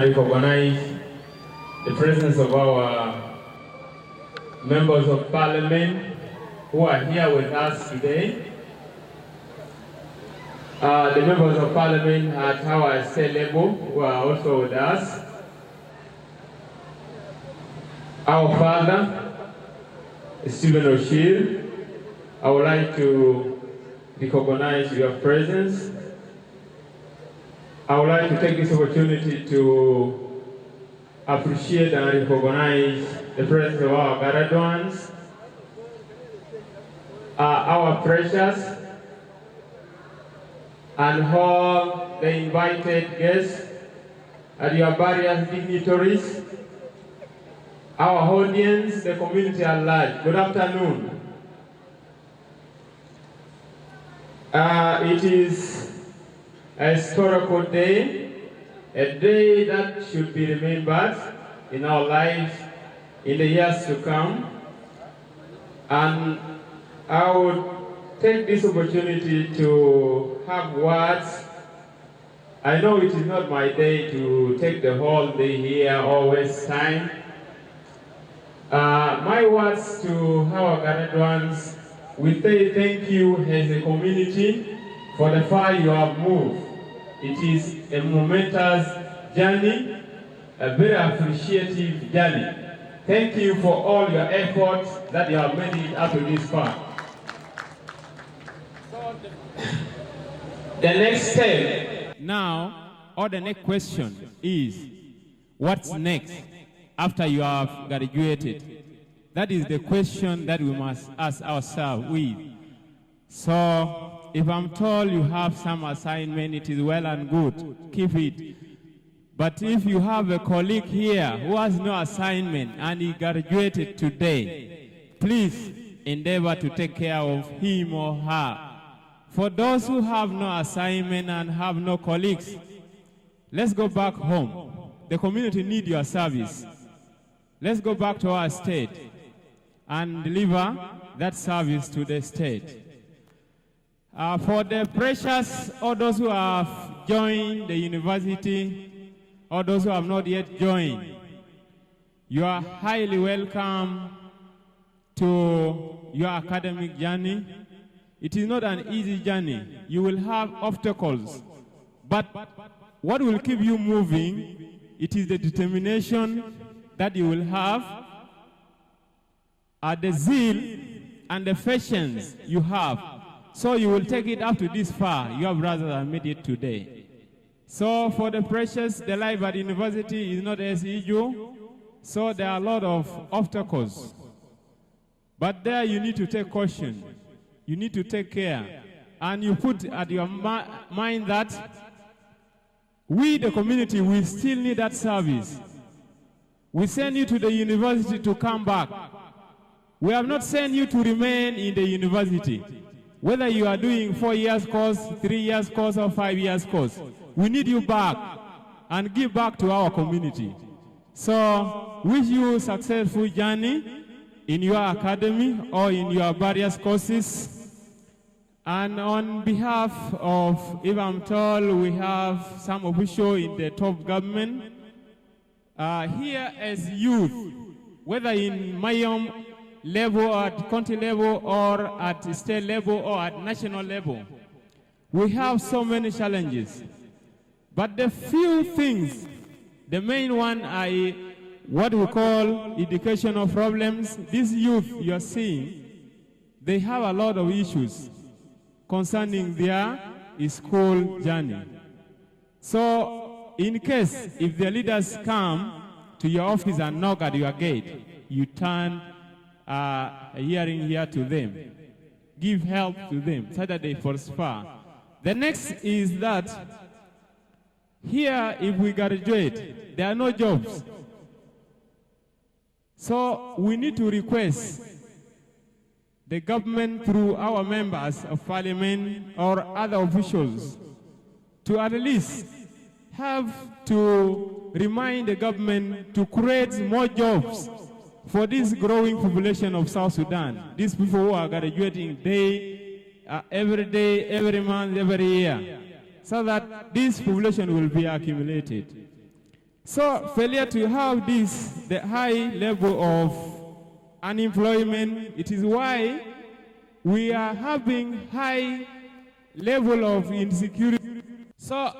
recognize the presence of our members of parliament who are here with us today. The members of parliament at our state level who are also with us. Our father, Stephen O'Shea, I would like to recognize your presence. I would like to take this opportunity to appreciate and recognize the presence of our gathered ones, our precious, and all the invited guests, and your various dignitaries, our audience, the community at large. Good afternoon. It is a historical day, a day that should be remembered in our lives in the years to come. And I would take this opportunity to have words. I know it is not my day to take the whole day here or waste time. My words to our gathered ones, we say thank you as a community for the far you have moved. It is a momentous journey, a very appreciative journey. Thank you for all your efforts that you have made it up to this far. The next step now, or the next question is, what's next after you have graduated? That is the question that we must ask ourselves with. So, if I'm told you have some assignment, it is well and good, keep it. But if you have a colleague here who has no assignment and he graduated today, please endeavor to take care of him or her. For those who have no assignment and have no colleagues, let's go back home. The community needs your service. Let's go back to our state and deliver that service to the state. For the precious, or those who have joined the university, or those who have not yet joined, you are highly welcome to your academic journey. It is not an easy journey. You will have obstacles. But what will keep you moving, it is the determination that you will have, the zeal and the patience you have. So you will take it up to this far. Your brothers have made it today. So for the precious, the life at university is not as usual. So there are a lot of obstacles. But there you need to take caution. You need to take care. And you put at your mind that we, the community, we still need that service. We send you to the university to come back. We have not sent you to remain in the university. Whether you are doing 4 years course, 3 years course, or 5 years course, we need you back and give back to our community. So, wish you a successful journey in your academy or in your various courses. And on behalf of, if I'm told, we have some official in the top government, here as youth, whether in Mayom level, or at county level, or at state level, or at national level, we have so many challenges. But the few things, the main one are what we call educational problems. These youth you are seeing, they have a lot of issues concerning their school journey. So, in case, if the leaders come to your office and knock at your gate, you turn a hearing here to them. Give help to them so that they prosper. The next is that here, if we graduate, there are no jobs. So we need to request the government through our members of parliament or other officials to at least have to remind the government to create more jobs for this growing population of South Sudan. These people who are graduating every day, every month, every year, so that this population will be accumulated. So failure to have the high level of unemployment, it is why we are having high level of insecurity. So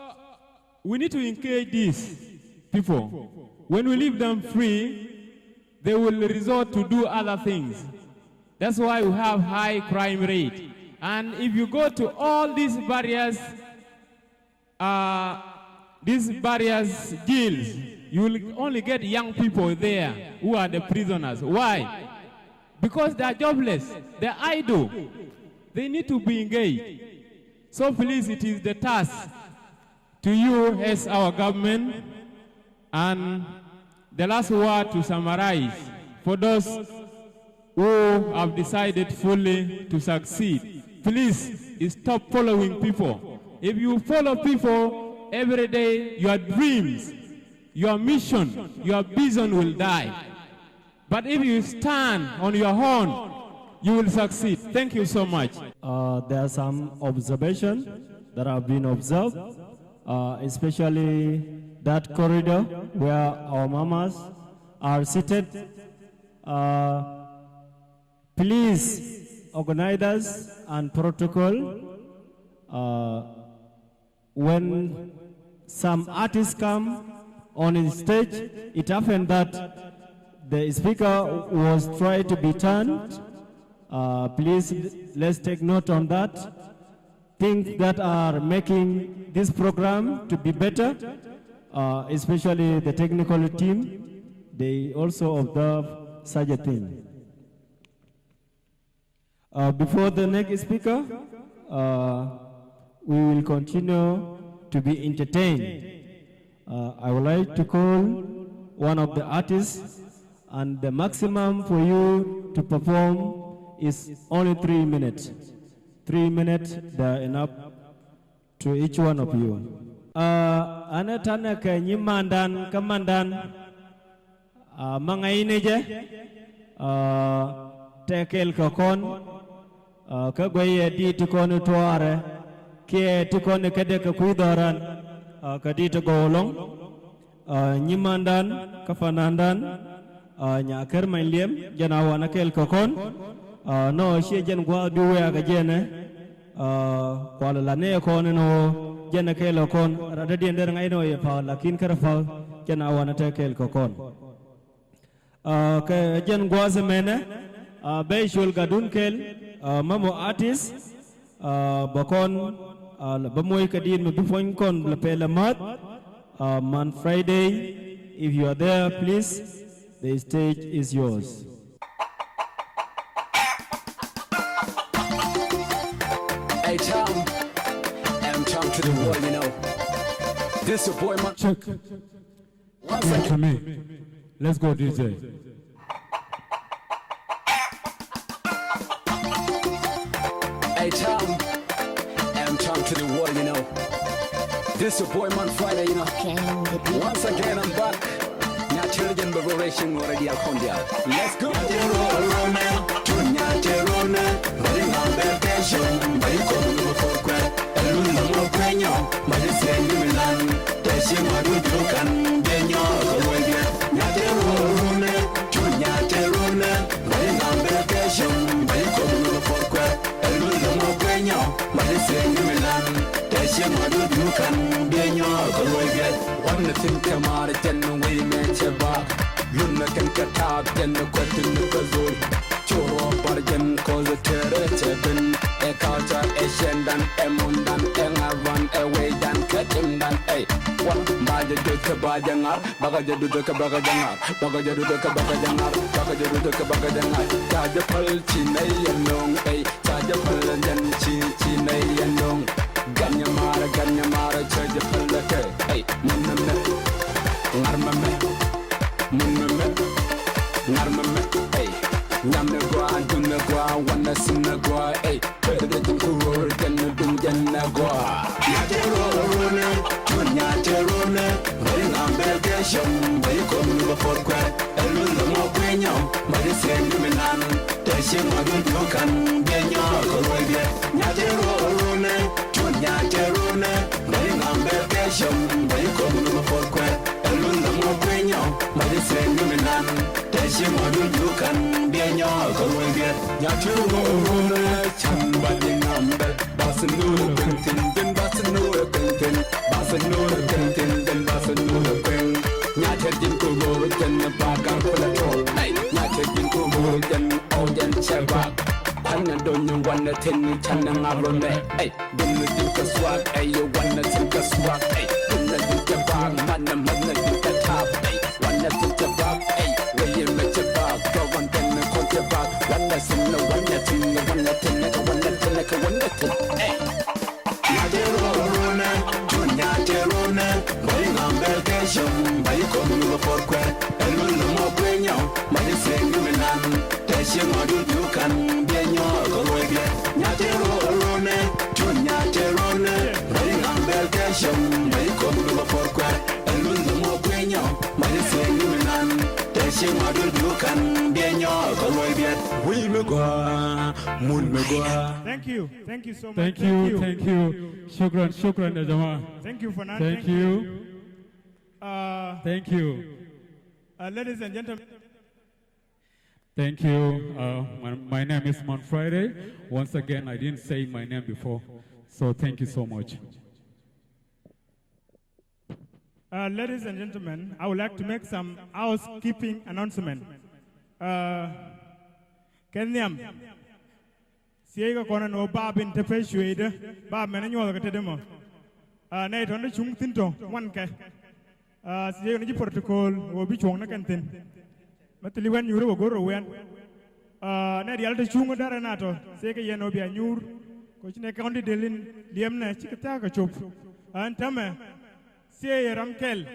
we need to encourage these people. When we leave them free, they will resort to do other things. That's why we have high crime rate. And if you go to all these barriers jails, you will only get young people there who are the prisoners. Why? Because they are jobless, they are idle. They need to be engaged. So please, it is the task to you as our government. And the last word to summarize, for those who have decided fully to succeed, please stop following people. If you follow people every day, your dreams, your mission, your vision will die. But if you stand on your own, you will succeed. Thank you so much. There are some observations that have been observed, especially that corridor where our mamas are seated. Please, organizers and protocol, when some artists come on the stage, it happened that the speaker was trying to be turned. Please, let's take note on that. Things that are making this program to be better, especially the technical team, they also observe such a thing. Before the next speaker, we will continue to be entertained. I would like to call one of the artists, and the maximum for you to perform is only 3 minutes. 3 minutes, they are enough to each one of you. Anatana ka nyimandan kamandan mga inije tekel kakon kagwaye di tikonu tuare kie tikonu kede kakuidaran kadita golong nyimandan kafanandan nyakar mailiem janawa nakel kakon no shi jen gwa duwe aga jene kwala lane kon no jena kelo kon radadi nder ngaino ye fa lakin kara fa jena wana te kel kon ke jen gwa semene be shul gadun kel mamo artist bakon bamoy kadin me bifon kon la pela mat man Friday. If you are there, please, the stage is yours. Hey Tom, I'm Tom to the world, you know. This your boy, man. Check. Give it to me. Let's go, DJ. Hey Tom, I'm Tom to the world, you know. This your boy, man. Friday, you know. Once again, I'm back. Natural generation already out. Let's go. One thing come out of ten we met your back. Luna can cut out then the question the Choro bargain cause the terror a culture, a shendan, a mundan, a run away than cut him than a what Baja do the Bajangar, Bagaja do the Kabagajangar, Bagaja do the Kabagajangar, Bagaja do the Kabagajangar, Taja Pulchinay and long, a Taja Pul and Chinay and long. Ganyamara, Charge Pulake, hey, Muname, Narmame, hey, Namagua, Dunagua, Wana Sinagua, hey, better than Kuru than the Dunjanagua. Yaterone, Tunyaterone, running on Belgium, where you come to the Fort a little more Quenya, but it's a Milan, Tashim, I don't can, Genya, Yaterone. Yaterone, running on Belgium, where you come to the Fort a little sen minan Teshi modu dukan Dia nyoka weget Nyatu wurune Chambali ngambe Basanura kentin Den basanura kentin Basanura kentin Den basanura kwen Nyaterjin kubur Jen bakar pula trol Nyaterjin kubur Jen ojen chebak Panna donyo wanna tin Channa ngabrone Dunna dinka swag You wanna dinka swag Dunna dinka bag Manna dinka tap Wanna dinka bag Where you let your bag Go on then call your bag Wanna sinna wanna tinna Wanna tinna Wanna tinna Wanna tinna Nyaterone Nyaterone Boy ngamber keshum Bayi komu porkwe Elulu mo kwenyo Bayi sengu minan Teshi modu dukan Bienyo kowege Nyaterone Nyaterone Bayi ngamber keshum Bayi komu porkwe Elulu mo kwenyo Bayi sengu minan Teshi modu dukan Bienyo kowege Wi megwa Mun megwa. Thank you so much. Thank you. Shukran, Jama. Thank you for that. Thank you. Thank you. Ladies and gentlemen. Thank you. My name is Mount Friday. Once again, I didn't say my name before, so thank you so much. Ladies and gentlemen, I would like to make some housekeeping announcement. Kenyam, Siega Kona no Babin Tepeshuade, Bab Manuel Catedemo. Night on the Chung Tinto, one K. Siega protocol will be Chong Nakantin. Matili when you go to when Nadi Alta Chunga Daranato, Sega Yanobia Nur, Coaching County Delin, Liamna, Chicataka Chop, and Tama, Sia Ramkel,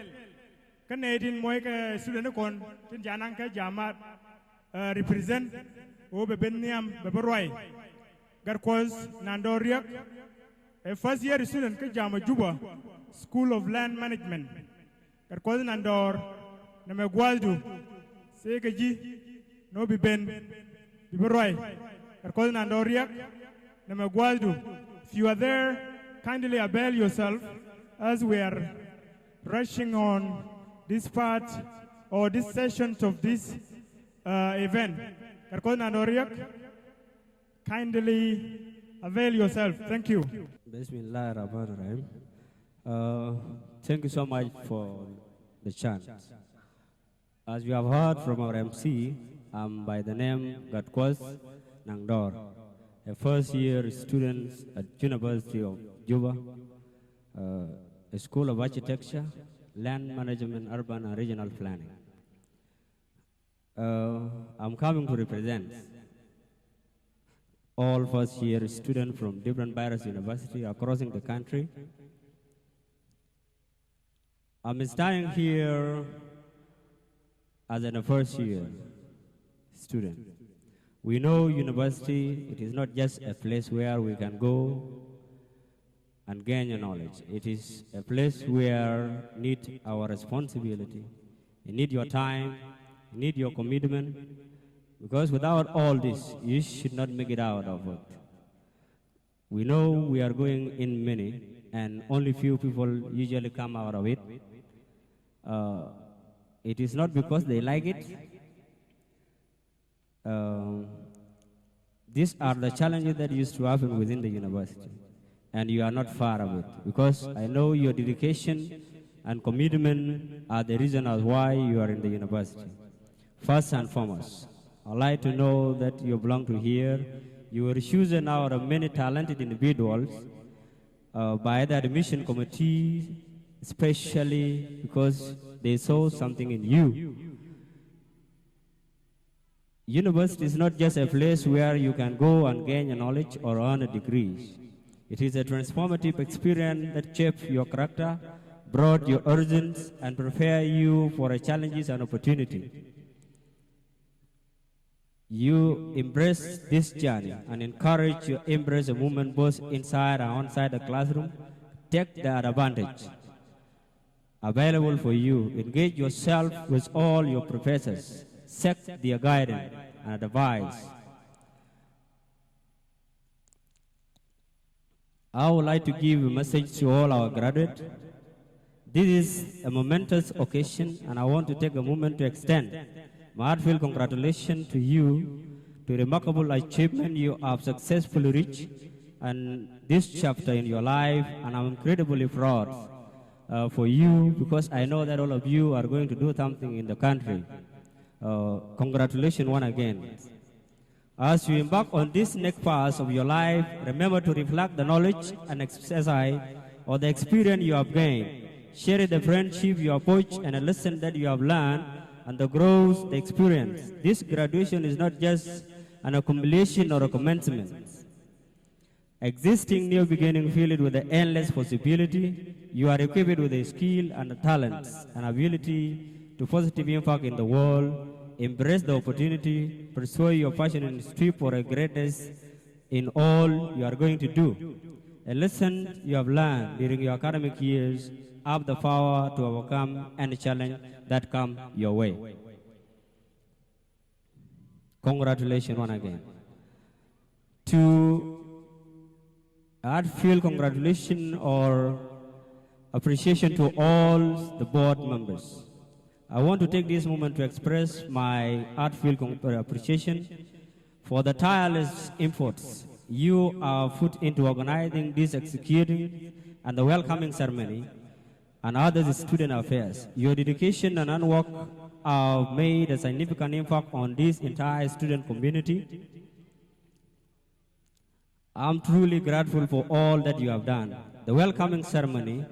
Canadian Moika Sudanakon, Jananka Jamat, represent Obebeniam Beberoi, Garquaz Nandoriak, a first year student Kajama Juba, School of Land Management, Garquaz Nandor, Namagwaldu. Sekaji, no be Ben, Biberoi, Garquaz Nandoriak, Namagwaldu. If you are there, kindly avail yourself as we are rushing on this part or this sessions of this event. Garquaz Nandoriak, kindly avail yourself. Thank you. Bismillah ar-Rahman ar-Rahim. Thank you so much for the chance. As we have heard from our MC, I'm by the name Garquaz Nandor, a first-year student at University of Juba, a School of Architecture, Land Management, Urban and Regional Planning. I'm coming to represent all first-year students from different various universities across the country. I'm standing here as a first-year student. We know university, it is not just a place where we can go and gain your knowledge. It is a place where you need our responsibility. You need your time, you need your commitment, because without all this, you should not make it out of it. We know we are going in many, and only few people usually come out of it. It is not because they like it. These are the challenges that used to happen within the university, and you are not far of it, because I know your dedication and commitment are the reason as why you are in the university. First and foremost, I'd like to know that you belong to here. You were chosen out of many talented individuals by the admission committee, especially because they saw something in you. University is not just a place where you can go and gain your knowledge or earn a degree. It is a transformative experience that shapes your character, broad your horizons, and prepare you for challenges and opportunity. You embrace this journey and encourage you embrace the movement both inside and outside the classroom. Take that advantage available for you. Engage yourself with all your professors. Seek their guidance and advice. I would like to give a message to all our graduates This is a momentous occasion, and I want to take a moment to extend my heartfelt congratulations to you to remarkable achievement you have successfully reached and this chapter in your life, and I'm incredibly proud for you because I know that all of you are going to do something in the country. Congratulations once again. As you embark on this next phase of your life, remember to reflect the knowledge and exercise or the experience you have gained. Share the friendship you have forged and a lesson that you have learned and the growth, the experience. This graduation is not just an accumulation or a commencement. Existing new beginning filled with the endless possibility, you are equipped with the skill and the talents and ability to positive impact in the world. Embrace the opportunity, pursue your passion and strive for a greatness in all you are going to do. A lesson you have learned during your academic years have the power to overcome any challenge that come your way. Congratulations once again. To heartfelt congratulations or appreciation to all the board members. I want to take this moment to express my heartfelt appreciation for the tireless efforts you have put into organizing this executing and the welcoming ceremony and other student affairs. Your dedication and hard work have made a significant impact on this entire student community. I'm truly grateful for all that you have done. The welcoming ceremony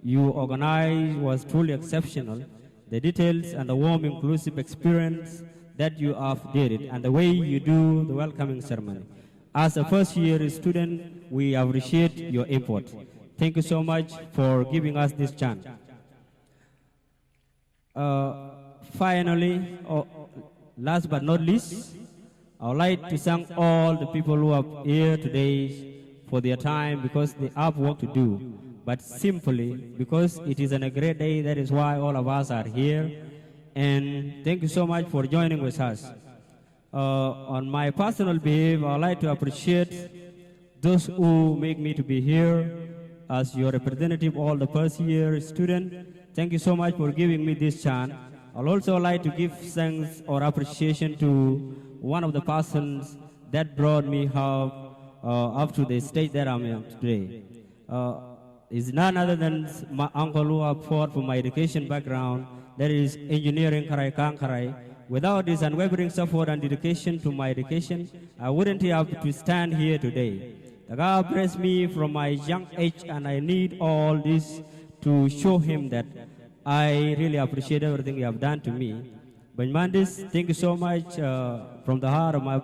you organized was truly exceptional. The details and the warm, inclusive experience that you have did it, and the way you do the welcoming ceremony. As a first-year student, we appreciate your input. Thank you so much for giving us this chance. Finally, last but not least, I would like to thank all the people who are here today for their time because they have work to do. But simply because it is a great day, that is why all of us are here. And thank you so much for joining with us. On my personal behalf, I would like to appreciate those who make me to be here as your representative, all the first year students. Thank you so much for giving me this chance. I'd also like to give thanks or appreciation to one of the persons that brought me up to the stage that I'm in today. Is none other than my uncle who have fought for my education background, that is engineering Karai Kankarai. Without his unwavering support and dedication to my education, I wouldn't have to stand here today. The God blessed me from my young age, and I need all this to show him that I really appreciate everything you have done to me. But Mandis, thank you so much from the heart of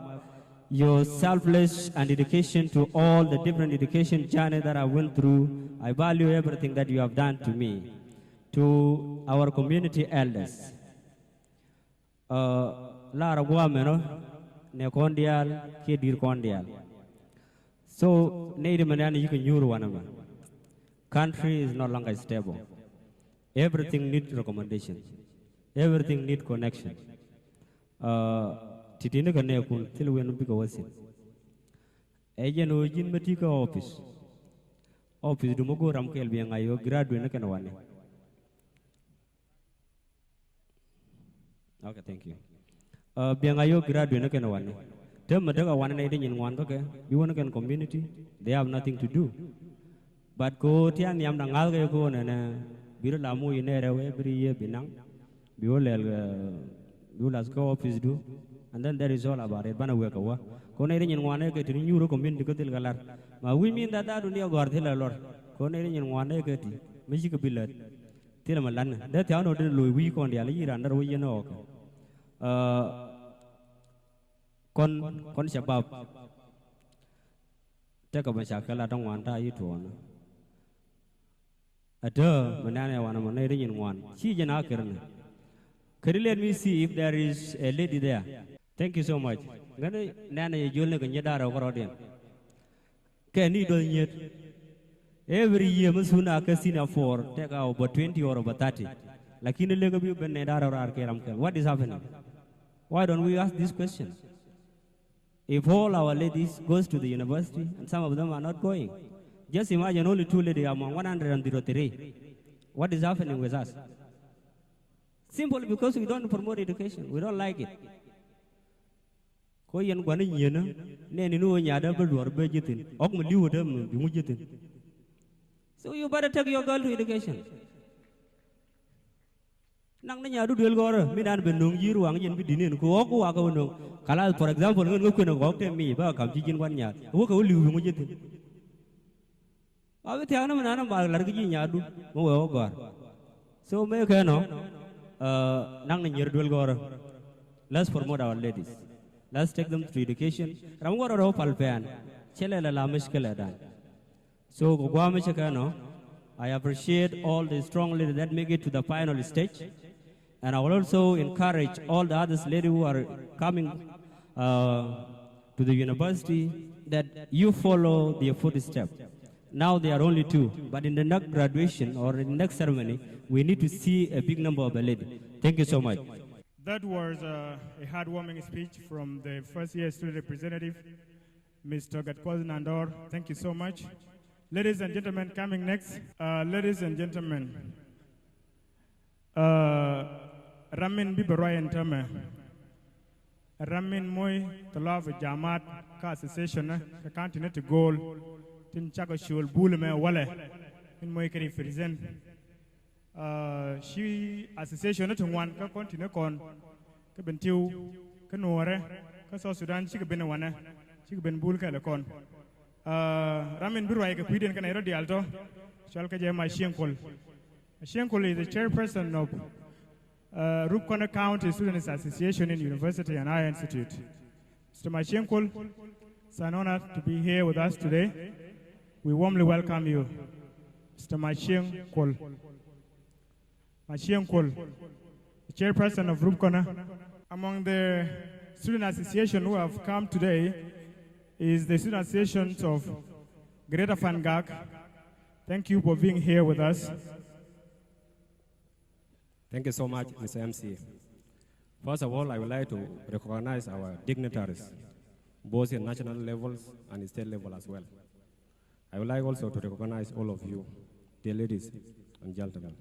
your selfless and dedication to all the different education journey that I went through. I value everything that you have done to me. To our community elders. Lara Guameno, Nekondial, Kidir Kondial. So, Native Manana, you can use one of them. Country is no longer stable. Everything needs recommendation. Everything needs connection. Titina Kanekun, till we know was it. Agent Ojin Matika office. Office Dumogo Ramkel being I graduate Nakanwane. Okay, thank you. Biangayo graduate Nakanwane. Tell Madaga 180 in one, okay? You want to community? They have nothing to do. But go Tian Yam Nangalga go and Biralamu in every year Binang. Bulas go office do. And then there is all about it. Banawakawa. Conating in one acre to new community Galar. We mean that I do near Gardilla Lord. Conating in one acre, Michigan Billet. Tilamalan. That town of Louis week on the Ali under we know. Con Shabab. Take up a shakala, don't want you to honor. A duh, Manana one of Monating in one. She and Akern. Could you let me see if there is a lady there? Thank you so much. Nana, you'll look in Yadara over audience. Can you do it? Every year, Musuna Casino for take out about 20 or about 30. Like in the leg of you, Benedara or Arkeramkel. What is happening? Why don't we ask this question? If all our ladies goes to the university and some of them are not going, just imagine only 2 ladies among 103. What is happening with us? Simply because we don't promote education. We don't like it. Ko yen gwan yin na ne ni no nya da beduar be jitin ok mo liwo da mo bi mu jitin. So you better take your girl to education. Nang na nya du del gor mi dan be nong yiru ang yen bi dinen ko ok wa ko no kala for example ngon ko no ok te mi ba kam ji jin wan nya wo ko liwo bi mu jitin. Awi tiang na mana ba lar ki nya du mo wo gor. So me ka no nang na nyir del gor. Let's promote our ladies. Let's take them to education. Ramgoro ro palpean. Chele la mishkela dan. So gwa me chakano. I appreciate all the strong leaders that make it to the final stage, and I will also encourage all the others ladies who are coming to the university that you follow their footsteps. Now there are only 2, but in the next graduation or in the next ceremony, we need to see a big number of the ladies. Thank you so much. That was a heartwarming speech from the first-year student representative, Mr. Gatkoz Nandor. Thank you so much. Ladies and gentlemen, coming next, ladies and gentlemen, Ramin Bibaroyan Tame, Ramin Moy, the love of Jamat, ka association, ka continent to goal, tin chaka shul bulme wale, in Moy Kari Frizen. She association to one ka continue kon ka bentiu ka nore ka South Sudan she ka benawana she ka ben bul ka le kon Ramin Biroy ka piden ka nairo di alto shal ka je ma Shenkol is the chairperson of Rupkona County Students Association in University and Higher Institute. Mr. Mashenkol, it's an honor to be here with us today. We warmly welcome you, Mr. Mashenkol. Mashenkol, the chairperson of Rupkona. Among the student association who have come today is the student association of Greater Fangak. Thank you for being here with us. Thank you so much, Mr. MC. First of all, I would like to recognize our dignitaries, both in national levels and state level as well. I would like also to recognize all of you, dear ladies and gentlemen.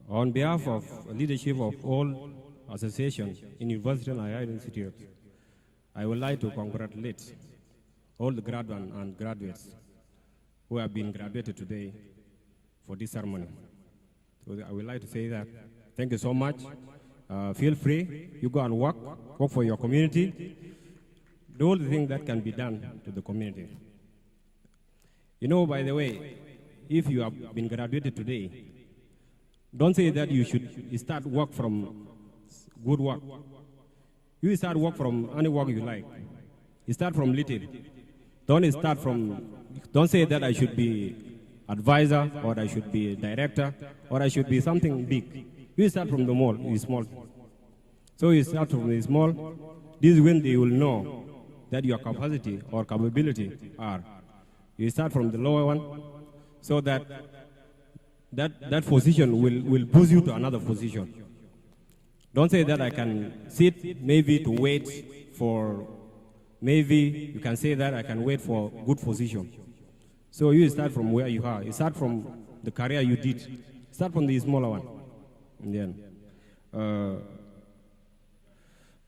On behalf of leadership of all associations in university and higher institutes, I would like to congratulate all the graduates and graduates who have been graduated today for this ceremony. So I would like to say that thank you so much. Feel free, you go and work for your community, do all the things that can be done to the community. You know, by the way, if you have been graduated today, don't say that you should start work from good work. You start work from any work you like. You start from little. Don't say that I should be advisor, or I should be director, or I should be something big. You start from the small. So you start from the small. This is when they will know that your capacity or capability are. You start from the lower one, so that position will push you to another position. Don't say that I can sit maybe to wait for, maybe you can say that I can wait for good position. So you start from where you are. You start from the career you did. Start from the smaller one. And then,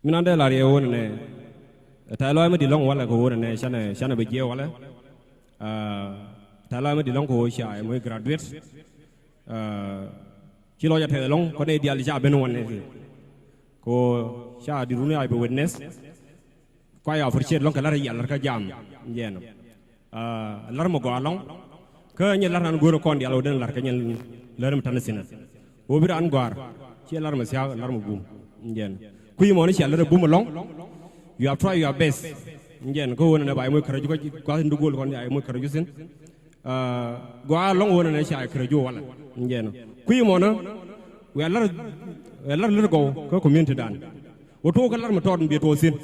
minande la re won ne ta lo ma di long wala ko won ne shana be je wala ta lo ma di long ko sha e moy graduate ci lo ja te long ko ne di al ja ben won ne ko sha di runu ay be witness ko ya for long ka la yalla ka jam njeno lar mo go long ko ni lar nan go ko ndi alo den lar ka nyen laram tan sina o bir an gwar ci lar ma sia lar mo bum njeno ku yi mo ni ci lar bum long you have tried your best njeno ko wona ne bay moy kara ko ndugol ko ay moy kara jusin go long wona ne ci ay kara jo wala njeno ku yi mo na we lar go ko community dan o to ko lar ma tod mbi to sin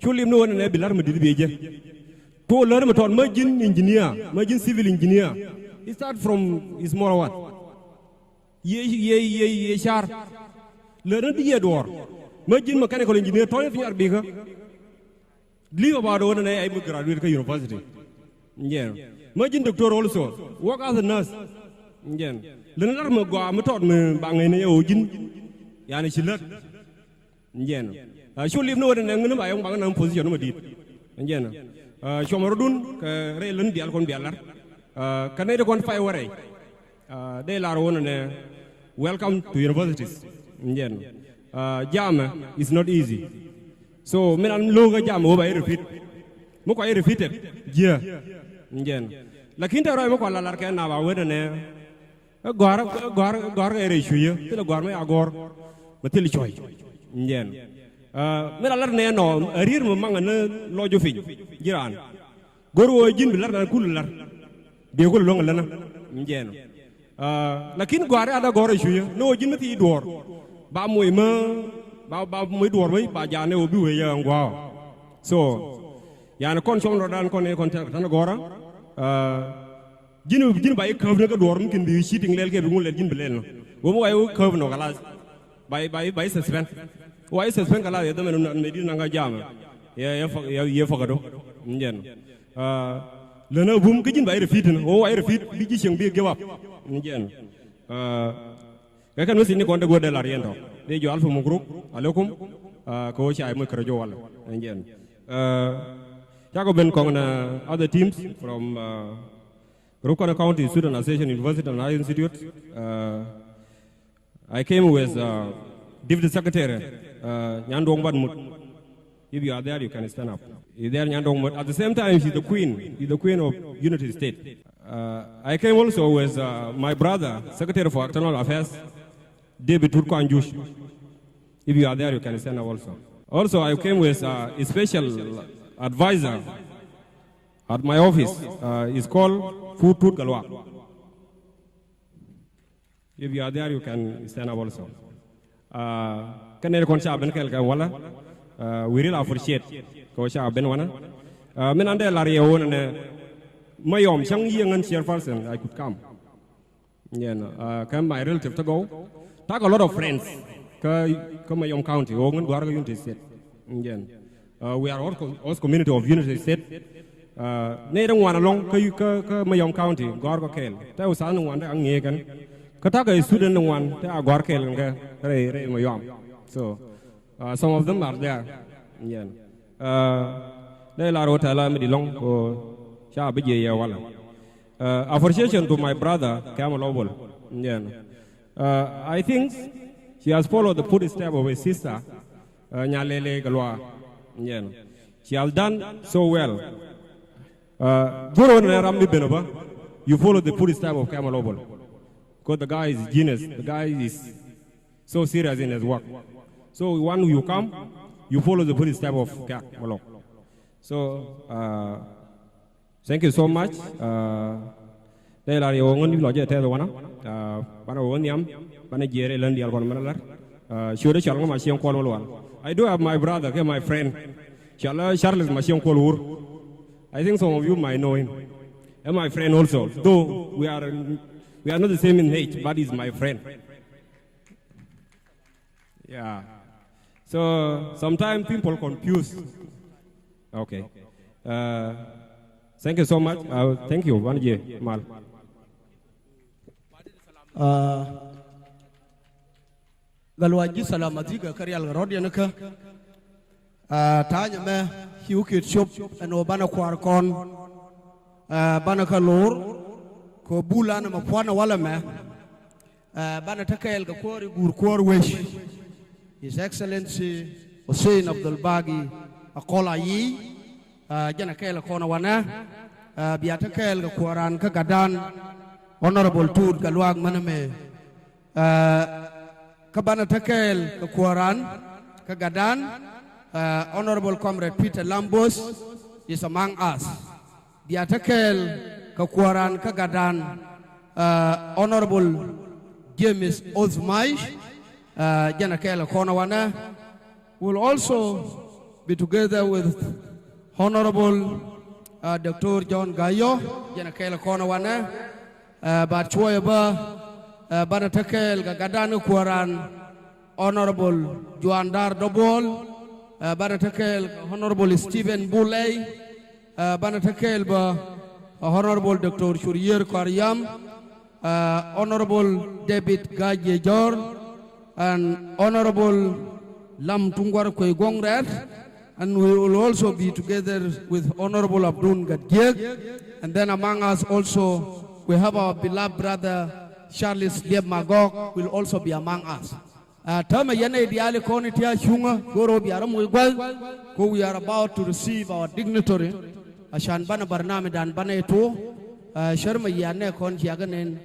chulim no wona ne bi lar ma dil beje to lar ma tod ma jin engineer ma jin civil engineer it start from is more what ye char le na diye dor ma jin mechanical engineer to fi arbi ka li ba do wona ne ay mu graduate ka university yeah ma jin doctor also work as a nurse njen len lar mo gwa mo tot me bangay ne o jin yani chilat njen shu lim no ne ngene ba yong bang na position mo dit njen chomorodun ke re len dial kon bialar kanay de kon fay ware de lar wona ne welcome to universities njen jam is not easy so menan loga jam o ba repeat mo ko repeated yeah njen lakin ta roy mo ko lalar ken na ba wona ne gor ere shuye te gor me agor matil choy njen me lalar ne no rir mo manga ne lojo fiñ jiran gor wo jin bi lar na kul lar de ko long lana njen lakin gor ada gor shuye no jin ti dor ba moy ma ba moy dor mai ba jane o bi we ya ngwa so yana kon som ro dan kon e kon tan gora jinu bay curve ne ko dor mkin bi shooting lel ke ngul jin belel no wo mo way curve no kala bay suspend way suspend kala ya dama no me di nga jama ya fogado njen lena bum ke jin bay refit no wo way refit bi ji seng bi gewap njen kan wasi ni kon de godel ar yendo de jo alfa mo group alaikum ko shay mo kara jo wala njen Jago Ben Kong other teams from Rukana County Student Association University and High Institute. I came with Deputy Secretary Nyandong Badmut. If you are there, you can stand up. Is there Nyandong Badmut? At the same time, she's the queen. She's the queen of Unity State. I came also with my brother, Secretary for External Affairs, David Turkwanjush. If you are there, you can stand up also. Also, I came with a special advisor at my office. Is called Futut Galwa. If you are there, you can stand up also. We really appreciate Kosha Ben Wana. Menande Lario and Mayom Chang Yang and Chairperson, I could come. Come my relative to go. Talk a lot of friends. Come Mayom County, Ogun Guarga Unity State. We are also community of Unity State. They don't want along Mayom County, Gorgo Kel. That was one that Angan. Kataka is student one, they are Gorkel and Mayom. So some of them are there. They are Rotala Medilong or Shabiji Walla. Appreciation to my brother, Kamal Obol. I think she has followed the footsteps of his sister, Nyalele Galwa. She has done so well. You follow the footsteps of Kamal Obol. Because the guy is genius. The guy is so serious in his work. So when you come, you follow the footsteps of Kamal. So thank you so much. Đây là điều ngôn lo chơi theo rồi nó. Bạn nào nhắm, bạn ấy dễ lên điều còn mà chưa được chọn mà siêu quan luôn. I do have my brother, my friend, Charles Mashion. I think some of you might know him. And my friend also. Though we are not the same in age, but he's my friend. Yeah. So sometimes people confuse. Okay. Thank you so much. Thank you. One year, Mal. Galwaji salamatika karyal rodia naka tanya me hiukit shop eno bana kwarkon bana kalor ko bulana mapwana wala me bana takael ka kwori gur kwor wish His Excellency Hussein Abdul Bagi akola yi jana kael kona wana biata kael ka kwaran ka gadan Honorable Tud Galwag maname Kabana Takel Kakuaran Kagadan Honorable Comrade Peter Lambos is among us. The Atakel Kakuaran Kagadan Honorable James Ozmaish Janakel Konawana will also be together with Honorable Dr. John Gayo Janakel Konawana Batchoyaba Banatakel Gagadanu Kuaran Honorable Juandar Dobol Banatakel Honorable Stephen Boulay Banatakel Honorable Dr. Shurier Karyam Honorable David Gajejor, and Honorable Lam Tungwar Kwegongret, and we will also be together with Honorable Abdul Gadgieg, and then among us also we have our beloved brother Charles Lieb Magog will also be among us. Tama yene diale koni tia shunga goro biara muigwal ko we are about to receive our dignitary ashan bana barname dan bana eto sharma yane kon chiaganen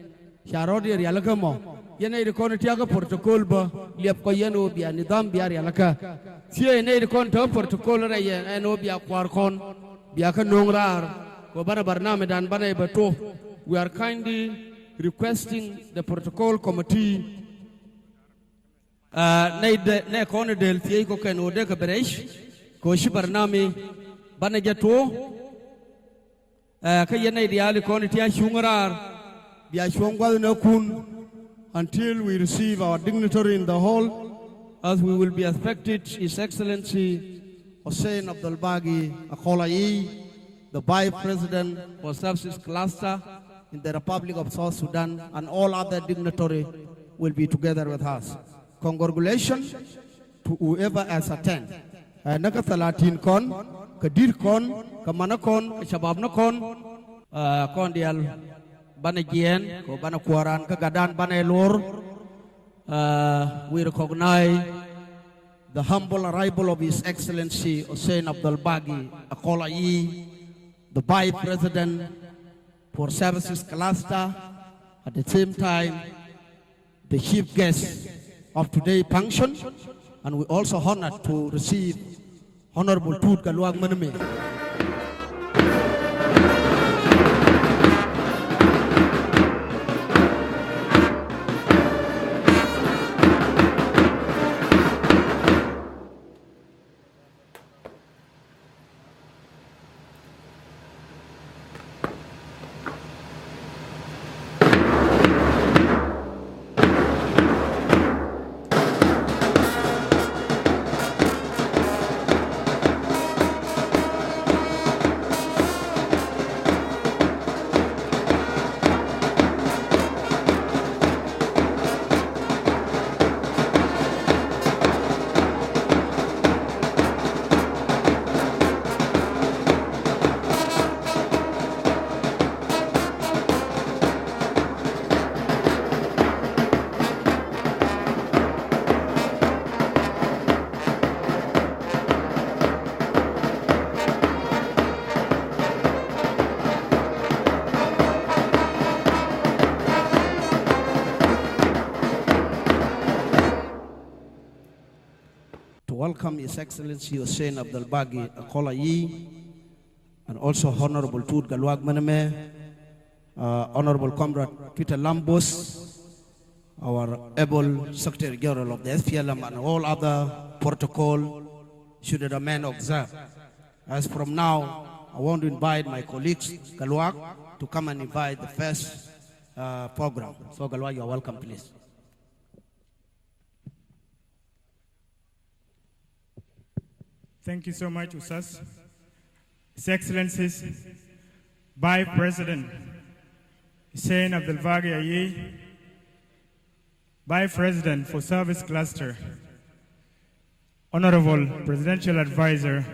sharodi rialaka mo yene de kon tia ka protocol ba liep ko yeno bia nidam bia rialaka sie yene de kon to protocol ra ye eno bia kwar kon bia ka nongrar ko bana barname dan bana eto. We are kindly requesting the protocol committee ne kone del tiye ko ken ode ka beresh ko shi barnami bana jato ka yene diali kone tiya shungarar biya shongwal na kun until we receive our dignitary in the hall, as we will be expected His Excellency Hussein Abdul Bagi Akolai, the Vice President for Services Cluster in the Republic of South Sudan, and all other dignitaries will be together with us. Congratulations to whoever has attended. Naka talatin kon, kadir kon, kamana kon, shabab na kon dial bana gien, ko bana kuaran kagadan bana lor. We recognize the humble arrival of His Excellency Hussein Abdul Bagi Akolai, the Vice President for Services Cluster, at the same time the chief guest of today's function, and we also honored to receive Honorable Tut Galwag Maname. Welcome His Excellency Hussein Abdul Bagi Akolai, and also Honorable Tut Galwag Maname, Honorable Comrade Peter Lambos, our able Secretary General of the SPLM, and all other protocol should remain observed. As from now, I want to invite my colleagues Galwag to come and invite the first program. So Galwag, you are welcome, please. Thank you so much, Usas. His Excellencies, Vice President Hussein Abdul Bagi Aye, Vice President for Service Cluster, Honorable Presidential Advisor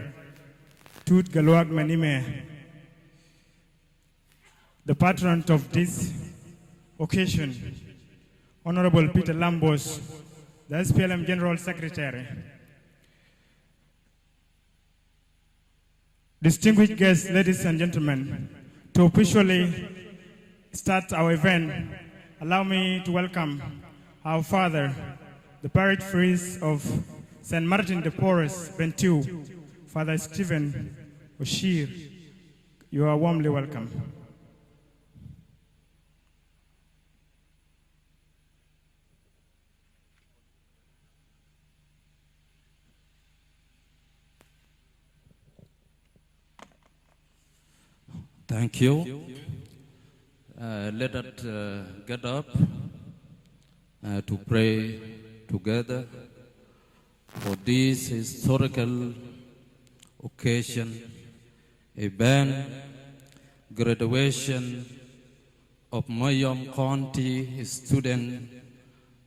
Tut Galwag Manime, the patron of this occasion, Honorable Peter Lambos, the SPLM General Secretary, distinguished guests, ladies and gentlemen, to officially start our event, allow me to welcome our father, the parish priest of St. Martin de Porres, Bentiu, Father Stephen Oshir. You are warmly welcome. Thank you. Let us get up to pray together for this historical occasion, event, graduation of Mayom County students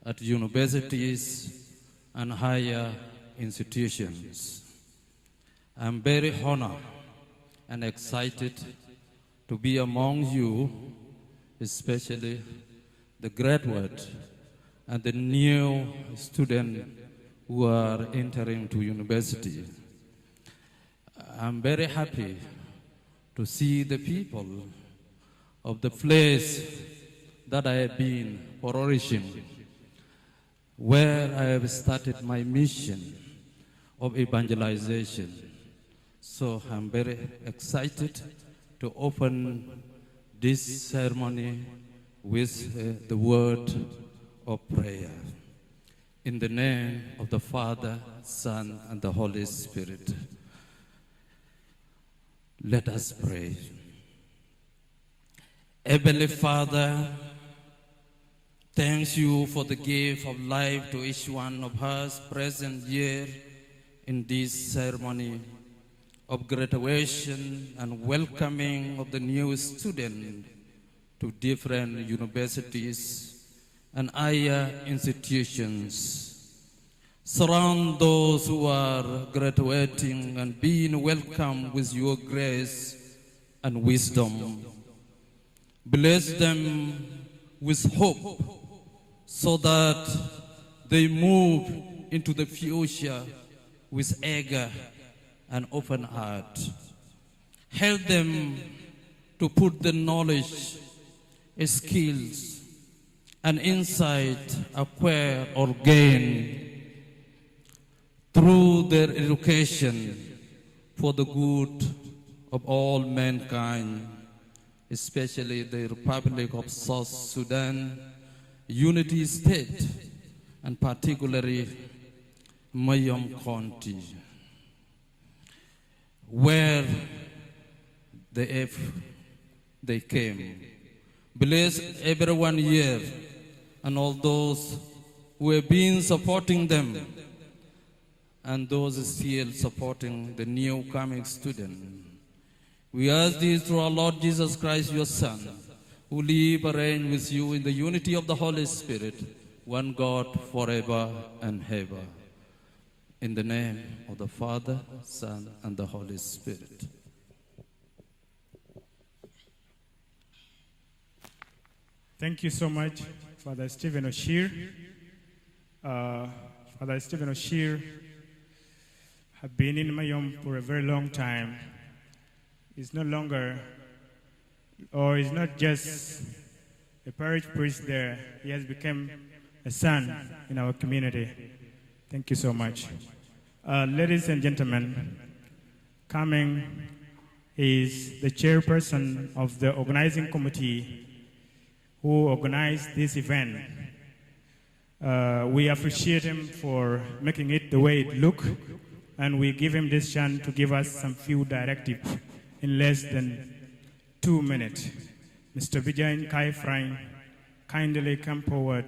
at universities and higher institutions. I'm very honored and excited to be among you, especially the graduate and the new students who are entering to university. I'm very happy to see the people of the place that I have been for origin, where I have started my mission of evangelization. So I'm very excited to open this ceremony with the word of prayer. In the name of the Father, Son, and the Holy Spirit. Let us pray. Heavenly Father, thanks you for the gift of life to each one of us present here in this ceremony of graduation and welcoming of the new student to different universities and higher institutions. Surround those who are graduating and being welcomed with your grace and wisdom. Bless them with hope so that they move into the future with eager and open heart. Help them to put the knowledge, skills, and insight acquired or gained through their education for the good of all mankind, especially the Republic of South Sudan, Unity State, and particularly Mayom County, where they came. Bless everyone here and all those who have been supporting them and those still supporting the new coming student. We ask this through our Lord Jesus Christ, your Son, who live and reign with you in the unity of the Holy Spirit, one God forever and ever. In the name of the Father, Son, and the Holy Spirit. Thank you so much, Father Stephen O'Shea. Father Stephen O'Shea have been in Mayom for a very long time. He's no longer, or he's not just a parish priest there. He has become a son in our community. Thank you so much. Ladies and gentlemen, coming is the chairperson of the organizing committee who organized this event. We appreciate him for making it the way it looked, and we give him this chance to give us some few directives in less than 2 minutes. Mr. Vijayan Kai Frain, kindly come forward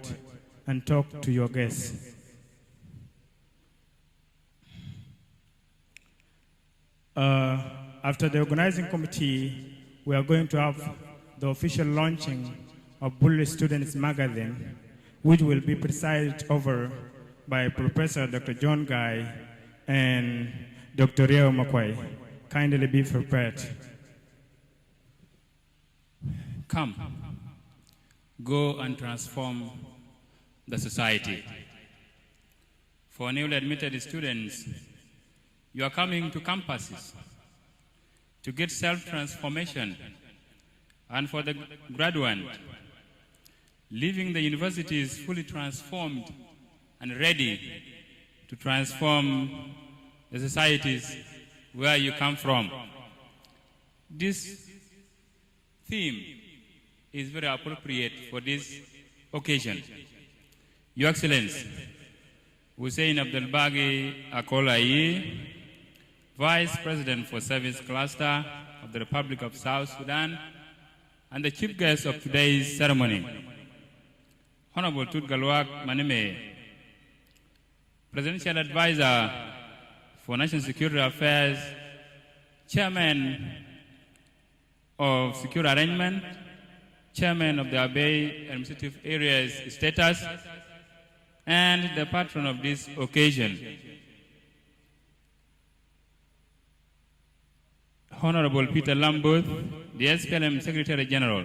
and talk to your guests. After the organizing committee, we are going to have the official launching of Bully Students Magazine, which will be presided over by Professor Dr. John Guy and Dr. Rio Makwai. Kindly be prepared. Come, go and transform the society. For newly admitted students, you are coming to campuses to get self-transformation, and for the graduate, leaving the universities fully transformed and ready to transform the societies where you come from. This theme is very appropriate for this occasion. Your Excellency, Hussein Abdel Baghi Akolayi, Vice President for Service Cluster of the Republic of South Sudan, and the chief guest of today's ceremony, Honorable Tut Galwak Maneme, Presidential Advisor for National Security Affairs, Chairman of Secure Arrangement, chairman of the Abbey Administrative Areas status, and the patron of this occasion, Honorable Peter Lambert, the SPLM Secretary General,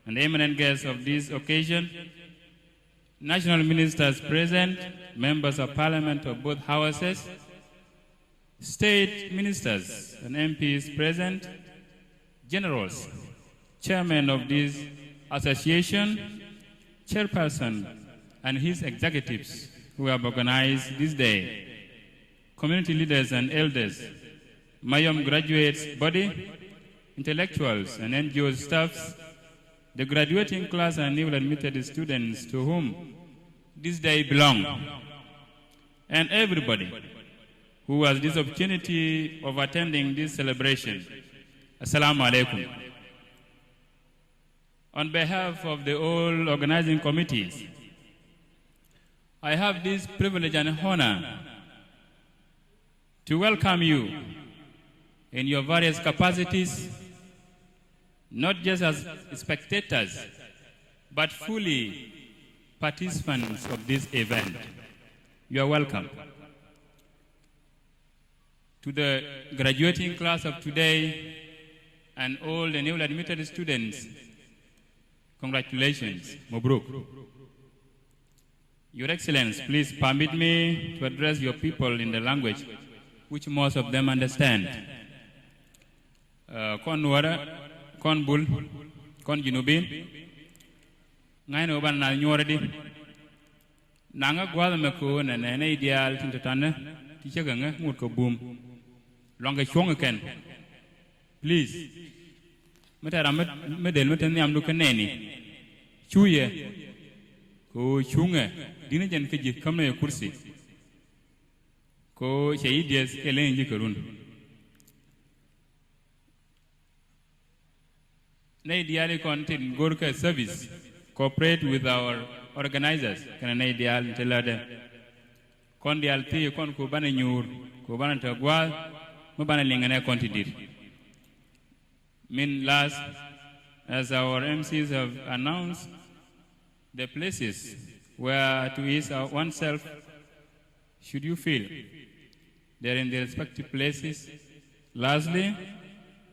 and the eminent guests of this occasion, national ministers present, members of parliament of both houses, state ministers and MPs present, generals, chairman of this association, chairperson, and his executives who have organized this day, community leaders and elders, Mayom graduates body, intellectuals and NGO staffs, the graduating class and newly admitted students to whom this day belongs, and everybody who has this opportunity of attending this celebration. Assalamu alaikum. On behalf of the all organizing committees, I have this privilege and honor to welcome you in your various capacities, not just as spectators, but fully participants of this event. You are welcome. To the graduating class of today and all the newly admitted students, congratulations, Mubruk. Your Excellency, please permit me to address your people in the language which most of them understand. Kon Nuara, Kon Bul, Kon Jinubin, Ngaino Ban na Nyoradi, Nanga Guadamako, and an ideal Tintatana, Tichaganga, Murko Boom, Longa Chongakan. Please, Mataramat Medel Mataniam Lukaneni, Chuye, Ko Chunga, Dinajan Fiji, come to Kursi, Ko Shaidias, Elaine Jikarun. Naidiali content Gorka service, cooperate with our organizers, can an ideal telada. Condial T, Con Kubana Nur, Kubana Tagua, Mubana Lingana content. Mean last, as our MCs have announced, the places where to ease oneself, should you feel they're in their respective places. Lastly,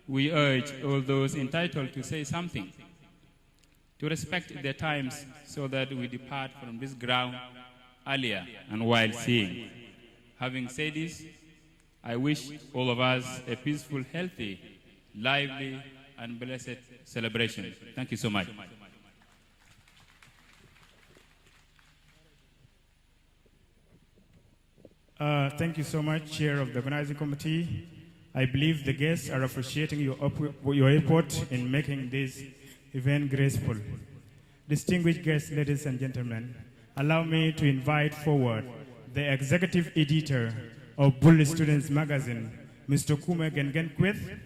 we urge all those entitled to say something to respect their times so that we depart from this ground earlier and while seeing. Having said this, I wish all of us a peaceful, healthy, lively, and blessed celebration. Thank you so much. Thank you so much, Chair of the Organizing Committee. I believe the guests are appreciating your effort in making this event graceful. Distinguished guests, ladies and gentlemen, allow me to invite forward the executive editor of Bull Students Magazine, Mr. Kume Gengenkwith,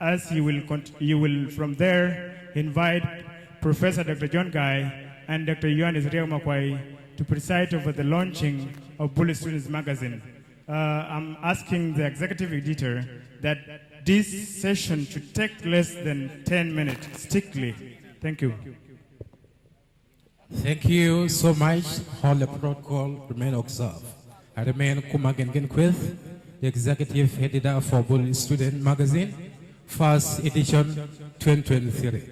as you will from there invite Professor Dr. John Guy and Dr. Yohannes Riek Makwai to preside over the launching of Bull Students Magazine. I'm asking the executive editor that this session should take less than 10 minutes, strictly. Thank you. Thank you so much. All the protocol remain observed. I remain Kumagen Genkwith, the executive editor for Bull Student Magazine, first edition 2023.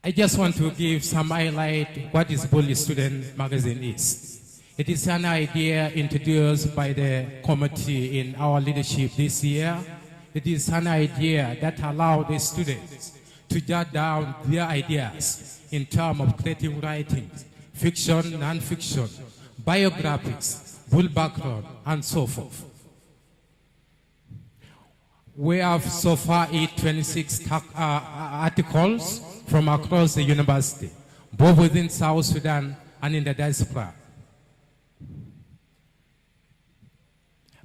I just want to give some highlight what is Bull Student Magazine is. It is an idea introduced by the committee in our leadership this year. It is an idea that allows the students to jot down their ideas in terms of creative writing, fiction, non-fiction, biographies, bull background, and so forth. We have so far 26 articles from across the university, both within South Sudan and in the diaspora.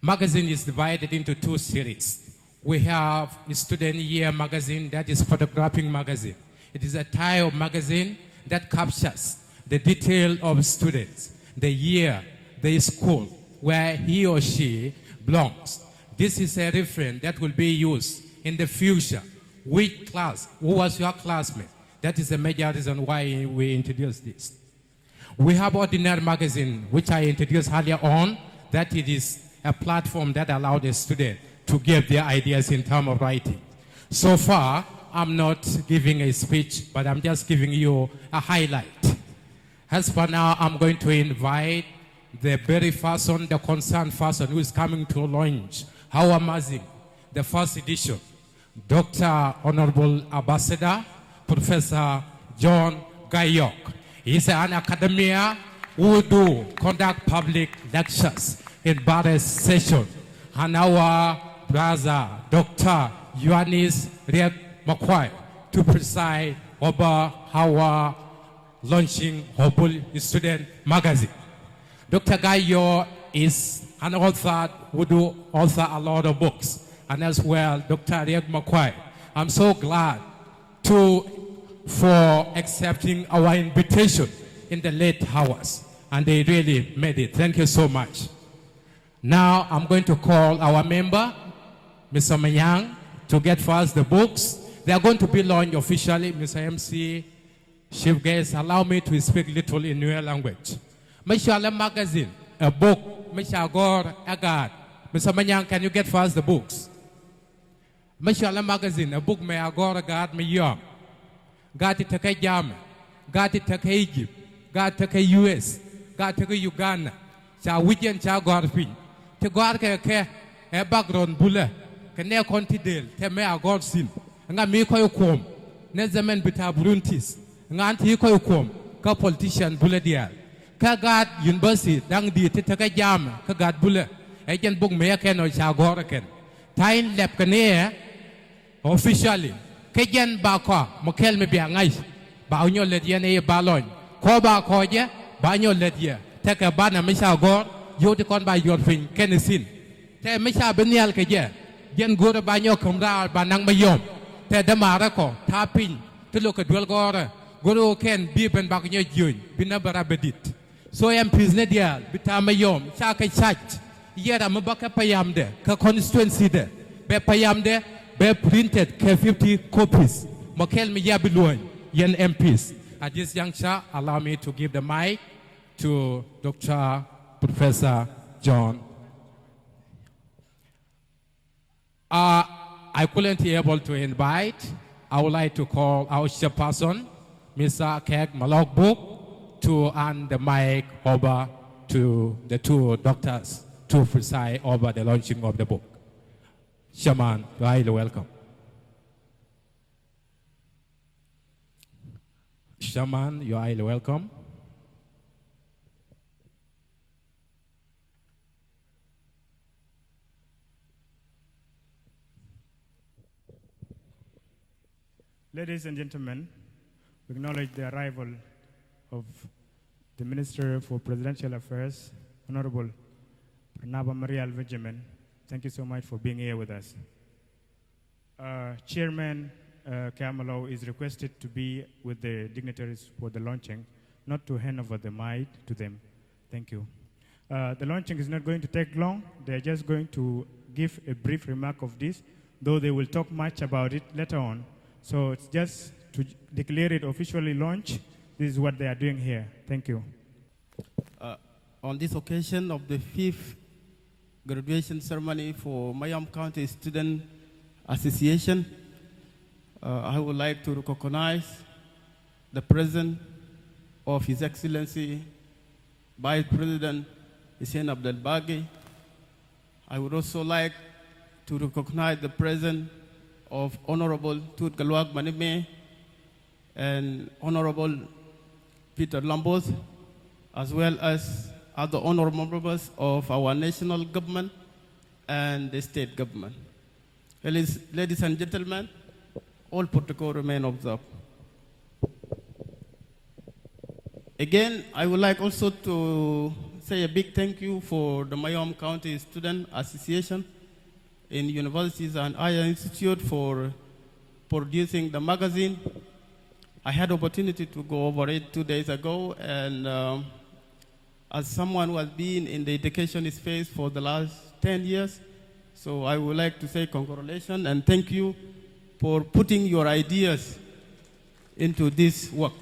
Magazine is divided into two series. We have a student year magazine that is photographing magazine. It is a type of magazine that captures the detail of students, the year, the school, where he or she belongs. This is a reference that will be used in the future which class, who was your classmate. That is the major reason why we introduced this. We have Ordinary Magazine, which I introduced earlier on, that it is a platform that allowed a student to give their ideas in terms of writing. So far, I'm not giving a speech, but I'm just giving you a highlight. As for now, I'm going to invite the very person, the concerned person who is coming to launch how amazing the first edition, Dr. Honorable Ambassador, Professor John Gayok. He's an academia who do conduct public lectures in various sessions. And our brother, Dr. Ioannis Riek Makwai, to preside over our launching Hopeful Student Magazine. Dr. Gayo is an author who do author a lot of books, and as well, Dr. Riek Makwai. I'm so glad for accepting our invitation in the late hours, and they really made it. Thank you so much. Now I'm going to call our member, Mr. Manyang, to get for us the books. They are going to be launched officially. Mr. MC, chief guest, allow me to speak little in your language. Mishala magazine, a book, Mishagor Agad. Mr. Manyang, can you get for us the books? Mishala magazine, a book, Mayagor Agad Miyam. Gati take Jam, Gati take Egypt, Gati take US, Gati take Uganda. Cha Wijan Cha Gorfi. To Gorka, a background bulla, can near Contidale, Teme a God sin. Nga mi koy kom nezamen bita Buruntis nganti koy kom ka politician bule dial ka gad university dang di te ka jam ka gad bule e jen bug me ken o chagor ken tain lep kane officially ke jen ba ko mo kel me bia ngai ba onyo le yen e balon ko ba ko je ba nyo le ye te ka ba na me chagor yo te kon ba yor fin ken sin te me cha benial ke je jen gora ba nyo komra ba nang mayom te damara ko tapin to look at Dwelgora, Guru Ken, Bib and Bagno Jun, Binabara Bedit. So I am prisoner dear, Bitamayom, Chaka Chat, Yera Mabaka Payamde, Ka constituency there, Be Payamde, Be printed K 50 copies, Mokel Miyabiluan, Yen MPs. At this juncture, allow me to give the mic to Dr. Professor John. I couldn't be able to invite. I would like to call our chairperson, Mr. Kek Malokbuk, to hand the mic over to the two doctors to preside over the launching of the book. Shaman, you are highly welcome. Shaman, you are highly welcome. Ladies and gentlemen, we acknowledge the arrival of the Minister for Presidential Affairs, Honorable Barnaba Maria Alvejamin. Thank you so much for being here with us. Chairman Kamalo is requested to be with the dignitaries for the launching, not to hand over the mic to them. Thank you. The launching is not going to take long. They're just going to give a brief remark of this, though they will talk much about it later on. So it's just to declare it officially launched. This is what they are doing here. Thank you. On this occasion of the 5th graduation ceremony for Mayom County Student Association, I would like to recognize the presence of His Excellency Vice President Hussein Abdel Bagi. I would also like to recognize the presence of Honorable Tut Galwag Manime and Honorable Peter Lambos, as well as other honorable members of our national government and the state government. Ladies and gentlemen, all protocol remain observed. Again, I would like also to say a big thank you for the Mayom County Student Association in universities and higher institute for producing the magazine. I had opportunity to go over it 2 days ago, and as someone who has been in the education space for the last 10 years, so I would like to say congratulations and thank you for putting your ideas into this work.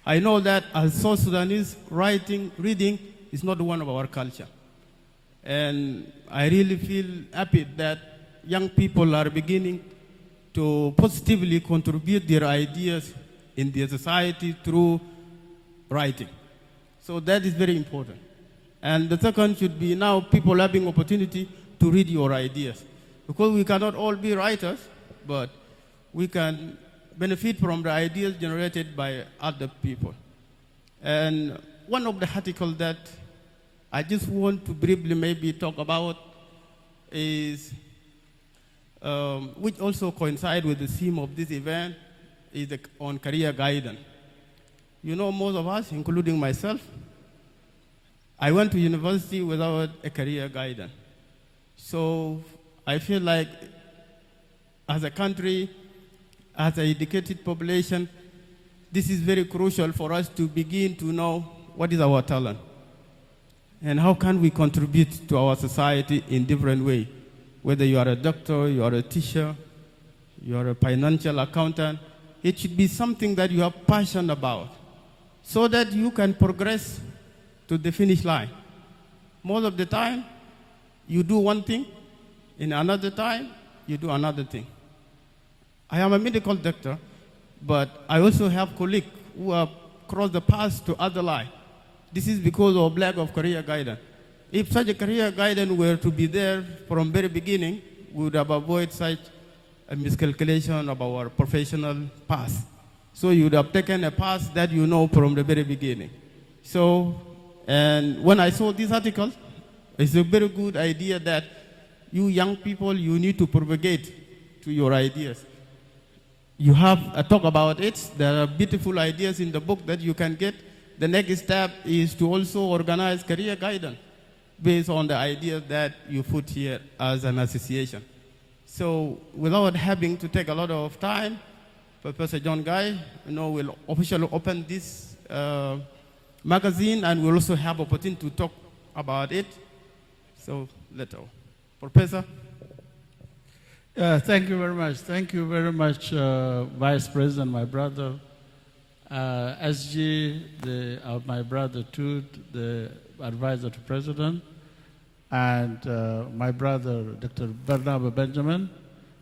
I know that as South Sudanese, reading is not one of our culture. And I really feel happy that young people are beginning to positively contribute their ideas in their society through writing. So that is very important. And the second should be now people having opportunity to read your ideas. Because we cannot all be writers, but we can benefit from the ideas generated by other people. And one of the articles that I just want to briefly maybe talk about is, which also coincides with the theme of this event, is on career guidance. You know, most of us, including myself, I went to university without a career guidance. So I feel like as a country, as an educated population, this is very crucial for us to begin to know what is our talent and how can we contribute to our society in different ways. Whether you are a doctor, you are a teacher, you are a financial accountant, it should be something that you are passionate about so that you can progress to the finish line. Most of the time, you do one thing, in another time, you do another thing. I am a medical doctor, but I also have colleagues who have crossed the path to other life. This is because of lack of career guidance. If such a career guidance were to be there from very beginning, we would have avoided such a miscalculation of our professional path. So you would have taken a path that you know from the very beginning. So, and when I saw this article, it's a very good idea that you young people, you need to propagate to your ideas. You have a talk about it. There are beautiful ideas in the book that you can get. The next step is to also organize career guidance based on the ideas that you put here as an association. So without having to take a lot of time, Professor John Guy, will officially open this magazine, and we'll also have opportunity to talk about it. So let's go. Professor. Thank you very much. Thank you very much, Vice President, my brother. SG, my brother too, the advisor to President, and my brother, Dr. Barnaba Benjamin,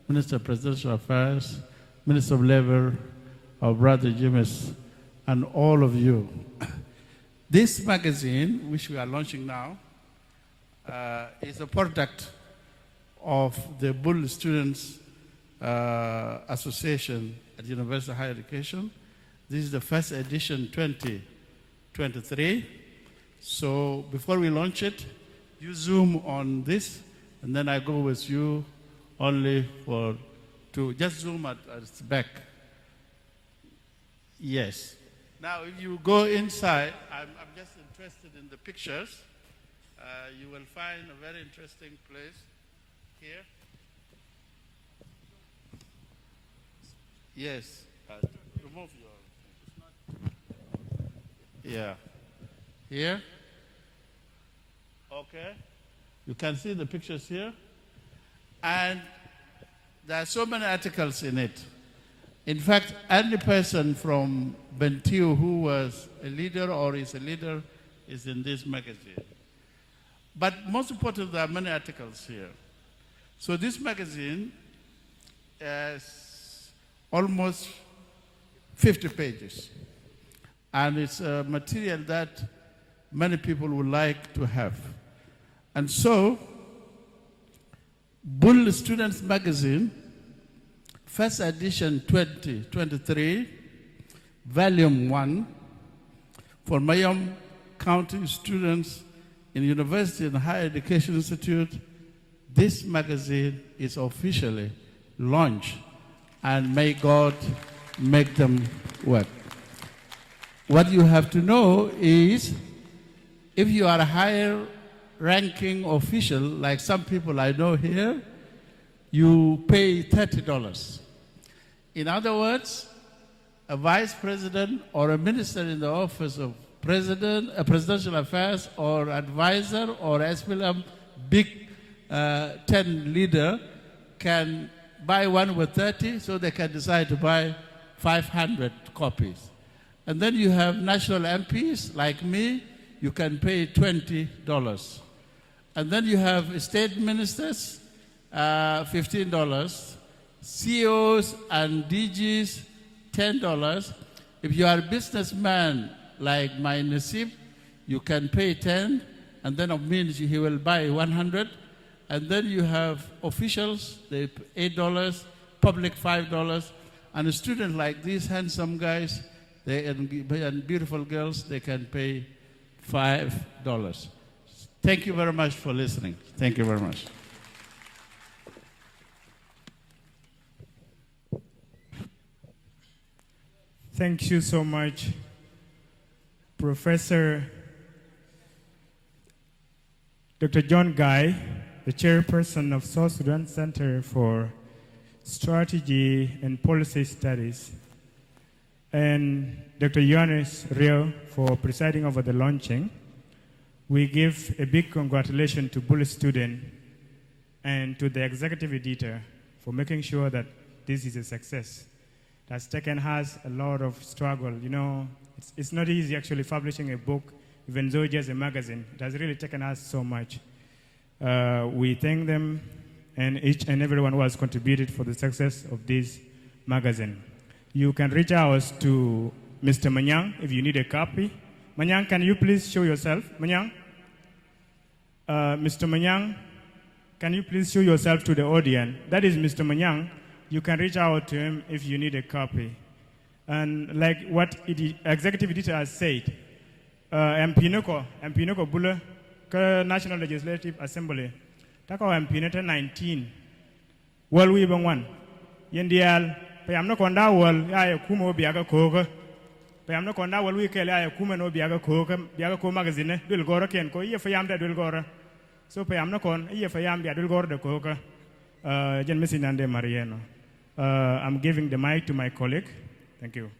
Minister of Presidential Affairs, Minister of Labor, our brother Jimis, and all of you. This magazine, which we are launching now, is a product of the Bull Students Association at University of Higher Education. This is the first edition 2023. So before we launch it, you zoom on this, and then I go with you only to just zoom at its back. Yes. Now, if you go inside, I'm just interested in the pictures. You will find a very interesting place here. Yes. Remove your. Yeah. Here. Okay. You can see the pictures here. And there are so many articles in it. In fact, any person from Bentiu who was a leader or is a leader is in this magazine. But most important, there are many articles here. So this magazine has almost 50 pages. And it's a material that many people would like to have. And so, Bull Students Magazine, first edition 2023, volume 1, for Mayom County students in University and Higher Education Institute, this magazine is officially launched, and may God make them work. What you have to know is, if you are a higher ranking official, like some people I know here, you pay $30. In other words, a vice president or a minister in the office of president, a presidential affairs or advisor or SPLM big 10 leader can buy one with 30, so they can decide to buy 500 copies. And then you have national MPs like me, you can pay $20. And then you have state ministers, $15. CEOs and DGs, $10. If you are a businessman like my Nasib, you can pay 10, and then it means he will buy 100. And then you have officials, they pay $8, public $5, and a student like these handsome guys, and beautiful girls, they can pay $5. Thank you very much for listening. Thank you very much. Thank you so much, Professor Dr. John Guy, the chairperson of South Sudan Center for Strategy and Policy Studies, and Dr. Yohannes Rio for presiding over the launching. We give a big congratulations to Bullitt Student and to the executive editor for making sure that this is a success. That's taken us a lot of struggle. You know, it's not easy actually publishing a book, even though just a magazine. It has really taken us so much. We thank them and each and everyone who has contributed for the success of this magazine. You can reach out to Mr. Manyang if you need a copy. Manyang, can you please show yourself? Manyang? Mr. Manyang, can you please show yourself to the audience? That is Mr. Manyang. You can reach out to him if you need a copy. And like what executive editor has said, MP Noko Bula, National Legislative Assembly, Tako MP 19, World We Bang One, Yendial, Payamno Konda World, Yaya Kumo Biaga Koga, Payamno Konda World We Kaya Kumano Biaga Koga, Biaga Magazine, Dul Gora Kenko, Yefayam da Dul Gora. So Payamno Kon, Yefayam Dul Gora de Koga, Jen Messinande Mariano. I'm giving the mic to my colleague. Thank you.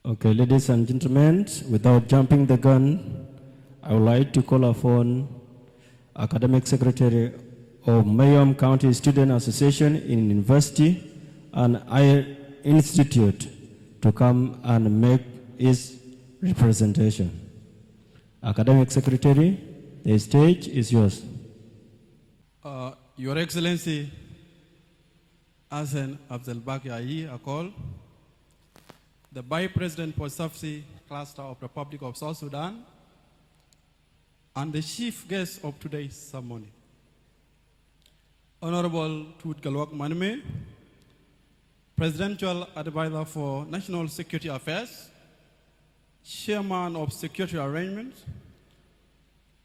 Okay, ladies and gentlemen, without jumping the gun, I would like to call upon Academic Secretary of Mayom County Student Association in University and Higher Institute to come and make his representation. Academic Secretary, the stage is yours. Your Excellency, Hassan Abdel Baki Ayi Akol, the Vice President for Safsi Cluster of the Republic of South Sudan, and the chief guest of today's ceremony, Honorable Tut Galwak Manme, Presidential Advisor for National Security Affairs, Chairman of Security Arrangements,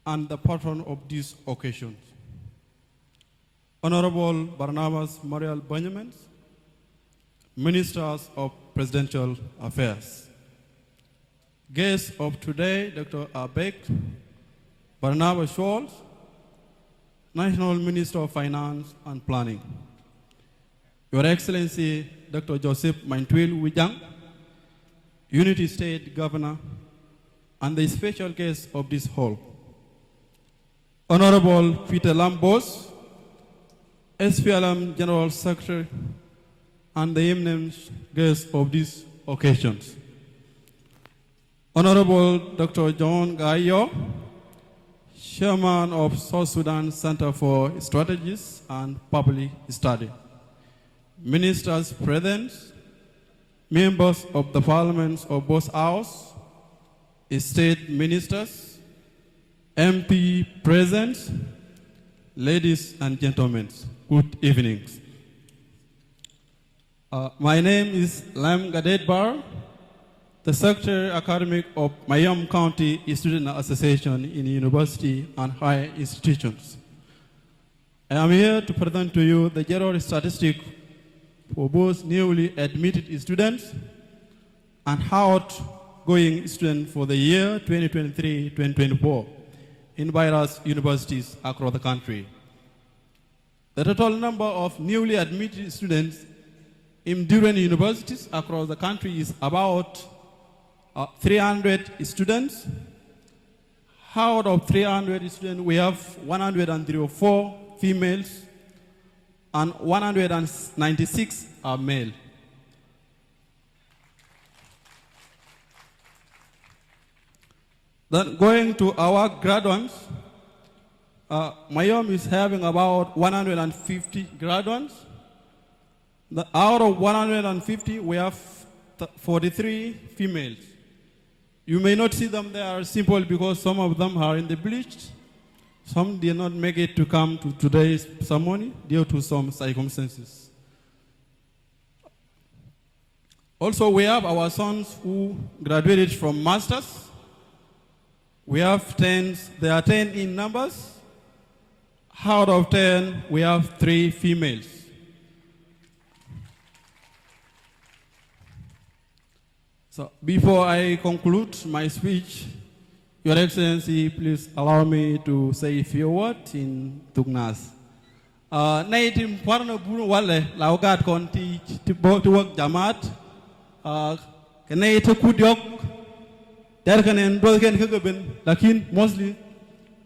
and the patron of this occasion, Honorable Barnabas Mariel Benjamin, Ministers of Presidential Affairs. Guests of today, Dr. Abek Barnabas Scholz, National Minister of Finance and Planning. Your Excellency, Dr. Joseph Maintwil Wijang, Unity State Governor, and the special guest of this hall, Honorable Peter Lambos, SPLM General Secretary, and the eminent guests of these occasions. Honorable Dr. John Gayo, Chairman of South Sudan Center for Strategies and Public Study. Ministers present, members of the parliaments of both houses, state ministers, MP present, ladies and gentlemen, good evening. My name is Lam Gadet Bar, the Secretary Academic of Mayom County Student Association in university and higher institutions. I am here to present to you the general statistic for both newly admitted students and outgoing students for the year 2023-2024 in various universities across the country. The total number of newly admitted students in different universities across the country is about 300 students. Out of 300 students, we have 104 females, and 196 are male. Then going to our graduates, Mayom is having about 150 graduates. Out of 150, we have 43 females. You may not see them there simple because some of them are in the bleached. Some did not make it to come to today's ceremony due to some circumstances. Also, we have our sons who graduated from masters. We have 10, there are 10 in numbers. Out of 10, we have 3 females. So before I conclude my speech, Your Excellency, please allow me to say a few words in Tugnas. Naitim parno bunu wale laugat konti tiwak jamat kenai kudyok der kanen do ken kageben lakin mostly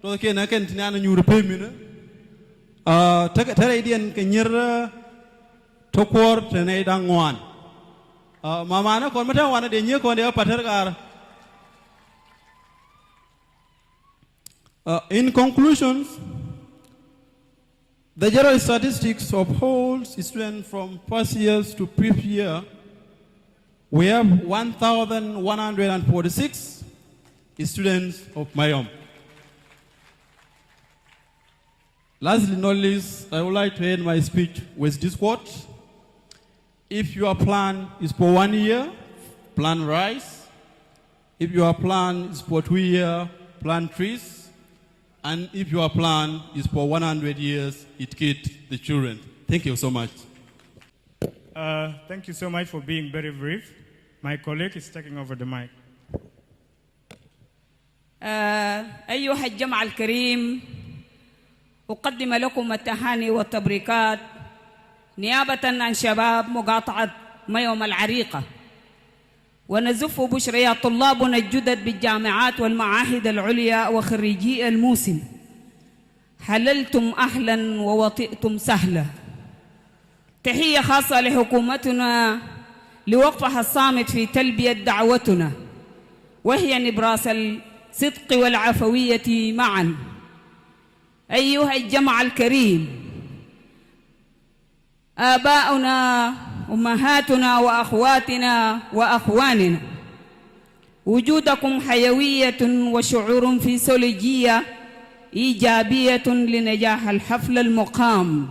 do ken aken tinana nyuru pemina tare dien kenyer tokor tenai dangwan mama na kon mata wana de nye kon de pater gar. In conclusion, the general statistics of all students from first years to fifth year, we have 1,146 students of Mayom. Lastly, not least, I would like to end my speech with this quote. If your plan is for 1 year, plant rice. If your plan is for 2 years, plant trees. And if your plan is for 100 years, it keeps the children. Thank you so much. Thank you so much for being very brief. My colleague is taking over the mic. أيها الجمع الكريم، أقدم لكم التهاني والتبريكات نيابة عن شباب مقاطعة ميوم العريقة، ونزف بشريات طلابنا الجدد بالجامعات والمعاهد العليا وخريجي الموسم. حللتم أهلا ووطئتم سهلا. تحية خاصة لحكومتنا لوقفها الصامت في تلبية دعوتنا، وهي نبراس الصدق والعفوية معا. أيها الجمع الكريم، آباؤنا أمهاتنا وأخواتنا وأخواننا، وجودكم حيوية وشعور فيسيولوجية إيجابية لنجاح الحفل المقام،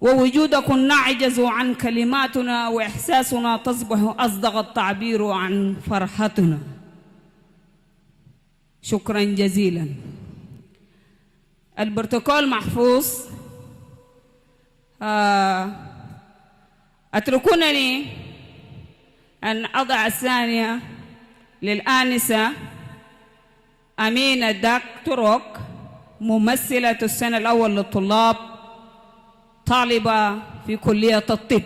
ووجودكم نعجز عن كلماتنا وإحساسنا تصبح أصدق التعبير عن فرحتنا. شكرا جزيلا. البروتوكول محفوظ. أتركونني أن أضع الثانية للآنسة أمينة داك تروك، ممثلة السنة الأول للطلاب، طالبة في كلية الطب.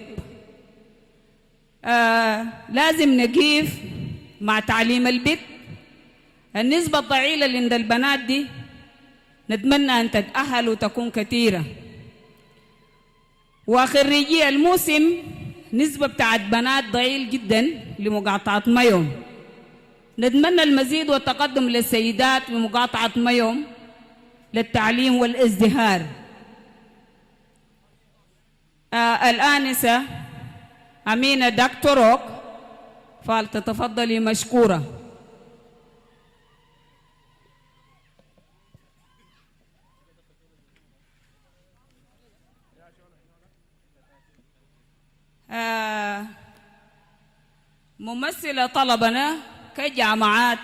لازم نقيف مع تعليم البت. النسبة الضئيلة اللي عند البنات دي نتمنى أن تتأهل وتكون كثيرة. وخريجي الموسم نسبة بتاعت بنات ضئيل جدا لمقاطعة ميوم. نتمنى المزيد والتقدم للسيدات في مقاطعة ميوم للتعليم والازدهار. الآنسة أمينة دكتوروك فلتتفضلي مشكورة. ممثلة طلبنا كجامعات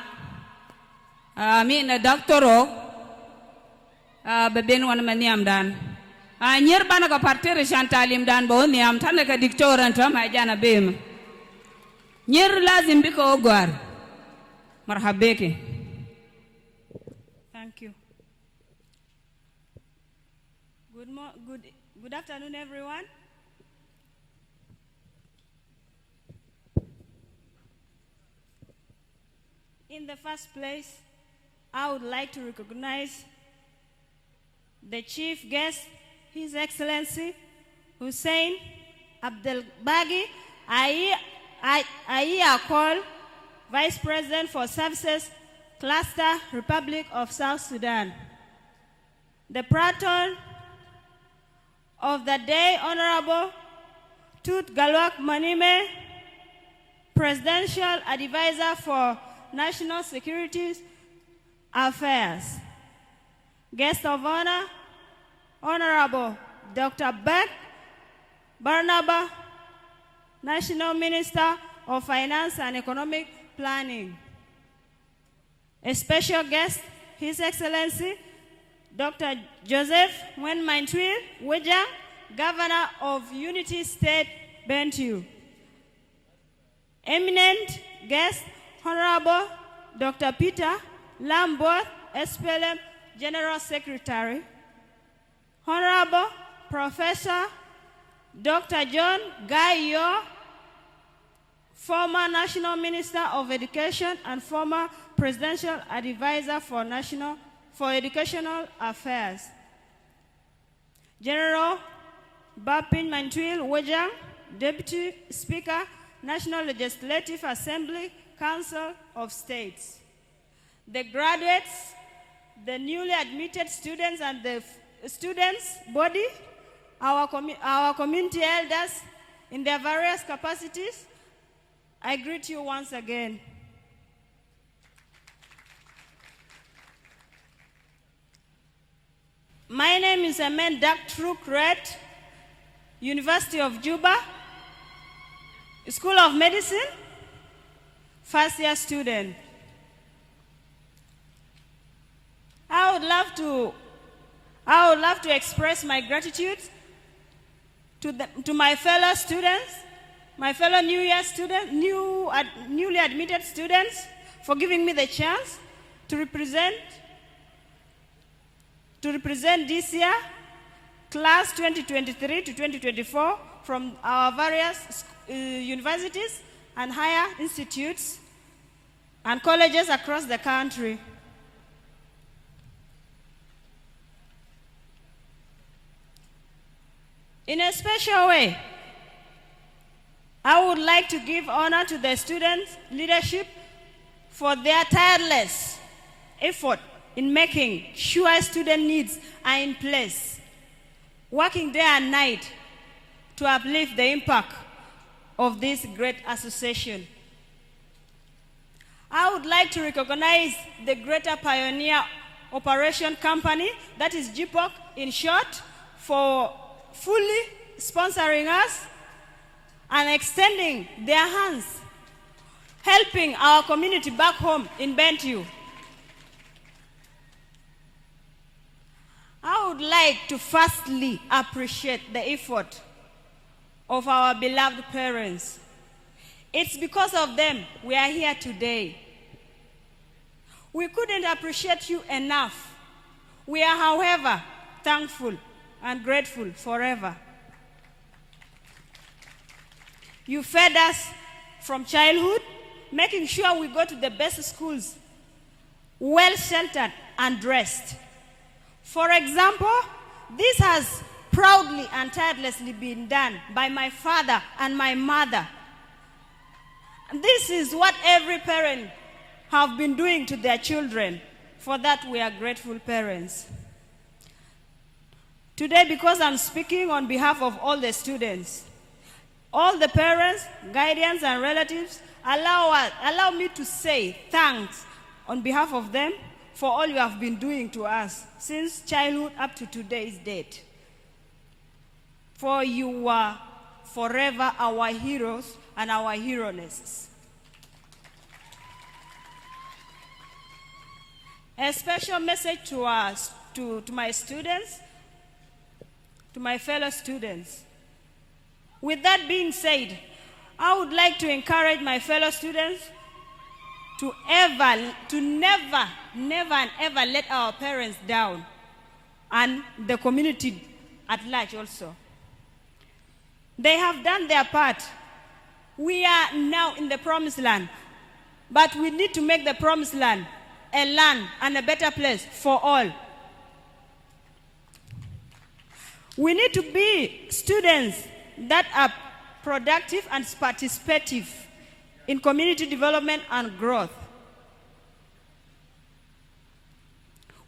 أمينة دكتورو ببين وانا منيام دان نير بانا كبارتير شان تعليم دان بو نيام تانا كدكتور انت ما جانا بيم نير لازم بك اوغوار. مرحبا بك. Thank you. Good afternoon, everyone. In the first place, I would like to recognize the chief guest His Excellency Hussein Abdelbagi Ayakol, Vice President for Services, Cluster, Republic of South Sudan. The patron of the day, Honorable Tut Galwak Manime, Presidential Advisor for National Security Affairs. Guest of honor, Honorable Dr. Beck Barnaba, National Minister of Finance and Economic Planning. A special guest, His Excellency Dr. Joseph Mwenmantwil Wejang, Governor of Unity State, Bentiu. Eminent guest, Honorable Dr. Peter Lambert, SPLM General Secretary. Honorable Professor Dr. John Gaio, former National Minister of Education and former Presidential Advisor for Educational Affairs. General Bapin Mantwil Wejang, Deputy Speaker, National Legislative Assembly, Council of States. The graduates, the newly admitted students and the students' body, our community elders in their various capacities, I greet you once again. My name is Amen Dak Truk Red, University of Juba, School of Medicine, first year student. I would love to express my gratitude to my fellow students, my fellow newly admitted students, for giving me the chance to represent this year, class 2023 to 2024, from our various universities and higher institutes and colleges across the country. In a special way, I would like to give honor to the student leadership for their tireless effort in making sure student needs are in place, working day and night to uplift the impact of this great association. I would like to recognize the Greater Pioneer Operation Company, that is GPOC in short, for fully sponsoring us and extending their hands, helping our community back home in Bentiu. I would like to firstly appreciate the effort of our beloved parents. It's because of them we are here today. We couldn't appreciate you enough. We are, however, thankful and grateful forever. You fed us from childhood, making sure we go to the best schools, well sheltered and dressed. For example, this has proudly and tirelessly been done by my father and my mother. This is what every parent have been doing to their children. For that, we are grateful parents. Today, because I'm speaking on behalf of all the students, all the parents, guardians, and relatives, allow me to say thanks on behalf of them for all you have been doing to us since childhood up to today's date. For you were forever our heroes and our heroesses. A special message to us, to my students, to my fellow students. With that being said, I would like to encourage my fellow students to never and ever let our parents down, and the community at large also. They have done their part. We are now in the promised land, but we need to make the promised land a land and a better place for all. We need to be students that are productive and participative in community development and growth.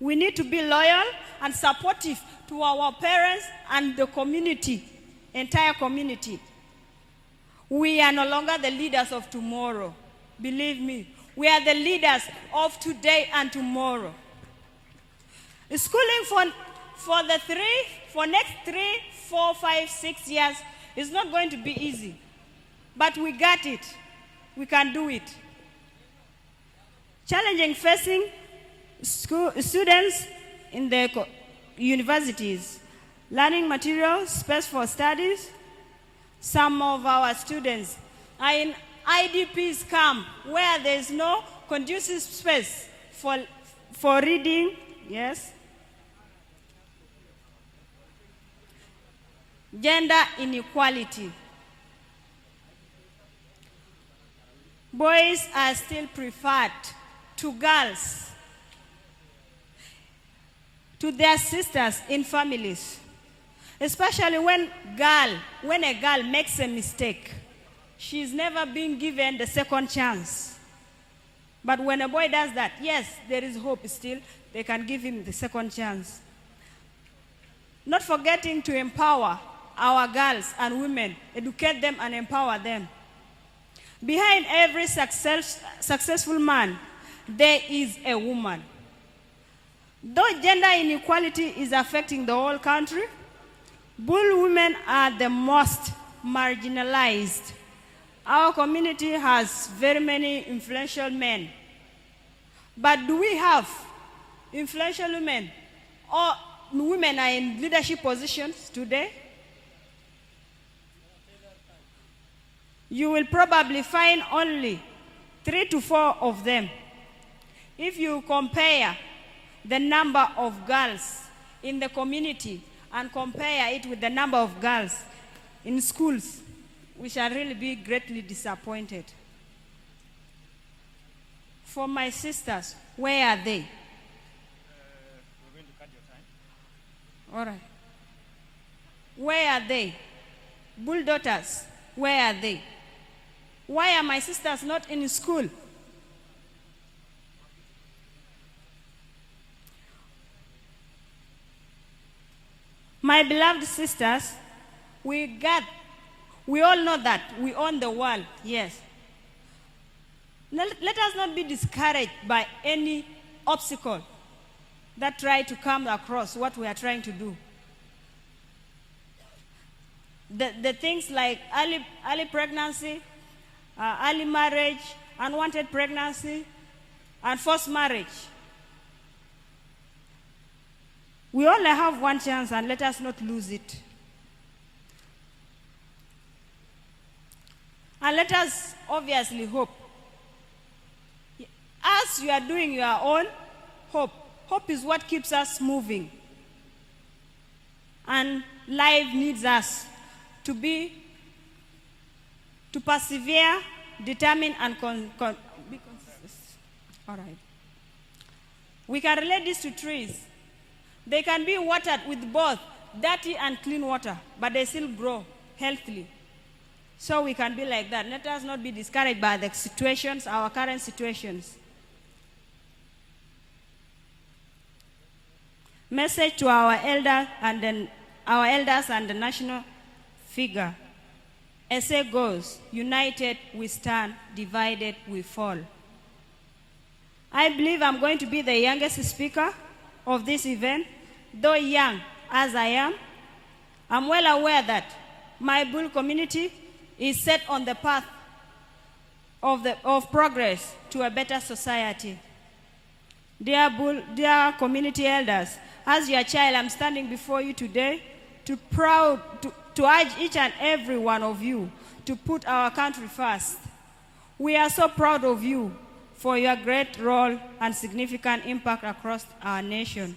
We need to be loyal and supportive to our parents and the community, entire community. We are no longer the leaders of tomorrow. Believe me, we are the leaders of today and tomorrow. Schooling for next 3, 4, 5, 6 years is not going to be easy. But we got it. We can do it. Challenging facing students in the universities, learning materials, space for studies. Some of our students are in IDPs camp where there is no conducive space for reading. Yes. Gender inequality. Boys are still preferred to girls, to their sisters in families, especially when a girl makes a mistake. She's never been given the second chance. But when a boy does that, yes, there is hope still. They can give him the second chance. Not forgetting to empower our girls and women, educate them and empower them. Behind every successful man, there is a woman. Though gender inequality is affecting the whole country, Bull women are the most marginalized. Our community has very many influential men. But do we have influential women? Or women are in leadership positions today? You will probably find only 3 to 4 of them. If you compare the number of girls in the community and compare it with the number of girls in schools, we shall really be greatly disappointed. For my sisters, where are they? We're going to cut your time. All right. Where are they? Bull daughters, where are they? Why are my sisters not in school? My beloved sisters, we all know that we own the world, yes. Let us not be discouraged by any obstacle that try to come across what we are trying to do. The things like early pregnancy, early marriage, unwanted pregnancy, and forced marriage. We only have one chance, and let us not lose it. And let us obviously hope. As you are doing your own, hope is what keeps us moving. And life needs us to persevere, determine, and be consistent. All right. We can relate this to trees. They can be watered with both dirty and clean water, but they still grow healthily. So we can be like that. Let us not be discouraged by the situations, our current situations. Message to our elders and the national figure. Essay goes, united we stand, divided we fall. I believe I'm going to be the youngest speaker of this event. Though young as I am, I'm well aware that my Bull community is set on the path of progress to a better society. Dear community elders, as your child, I'm standing before you today to urge each and every one of you to put our country first. We are so proud of you for your great role and significant impact across our nation.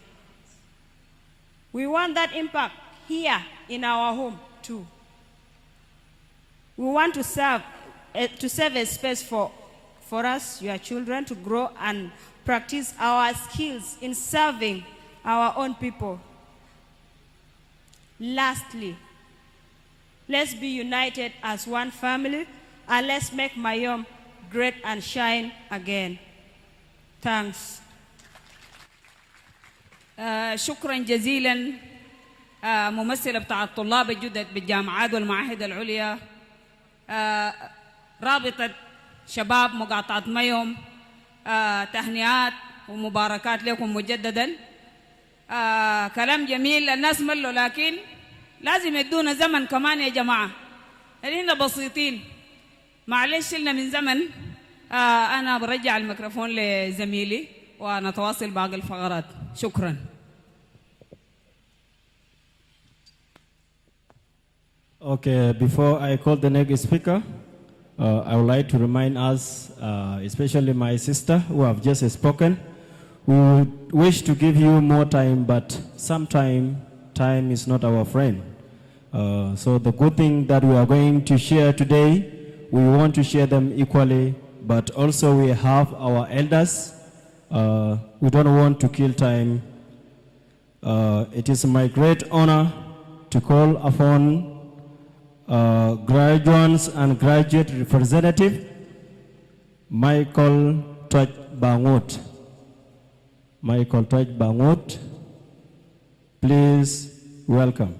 We want that impact here in our home too. We want to serve a space for us, your children, to grow and practice our skills in serving our own people. Lastly, let's be united as one family, and let's make Mayom great and shine again. Thanks. شكرا جزيلا ممثلة بتاع الطلاب الجدد بالجامعات والمعاهد العليا، رابطة شباب مقاطعة ميوم، تهنئات ومباركات لكم مجددا. كلام جميل، الناس ملوا لكن لازم يدونا زمن كمان يا جماعة، هنا بسيطين، معلش لنا من زمن. أنا برجع الميكروفون لزميلي ونتواصل باقي الفقرات. شكرا. Okay, before I call the next speaker, I would like to remind us, especially my sister who have just spoken, we would wish to give you more time, but sometimes time is not our friend. So the good thing that we are going to share today, we want to share them equally, but also we have our elders. We don't want to kill time. It is my great honor to call upon graduates and graduate representative Michael Touch Bangot. Michael Touch Bangot, please welcome.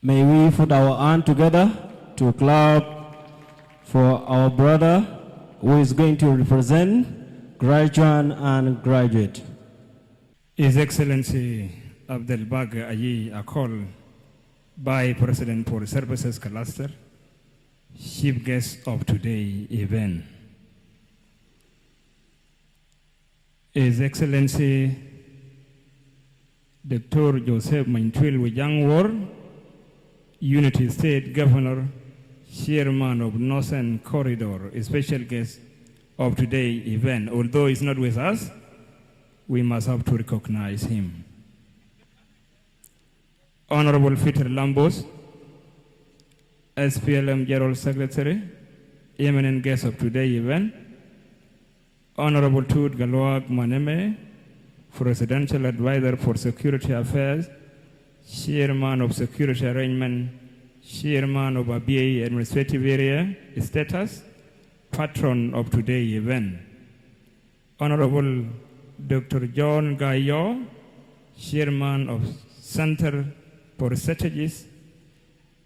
May we put our hand together to clap for our brother who is going to represent graduate and graduate. His Excellency Abdel Bag Ayi Akol, by President for Services Cluster, chief guest of today's event. His Excellency Dr. Joseph Maintwil Wejangwar, Unity State Governor, Chairman of Northern Corridor, a special guest of today's event. Although he's not with us, we must have to recognize him. Honorable Peter Lambos, SPLM General Secretary, eminent guest of today's event. Honorable Tud Galwag Maneme, Presidential Advisor for Security Affairs, Chairman of Security Arrangement, Chairman of ABA Administrative Area Status, Patron of today's event. Honorable Dr. John Gayo, Chairman of Center for Strategies,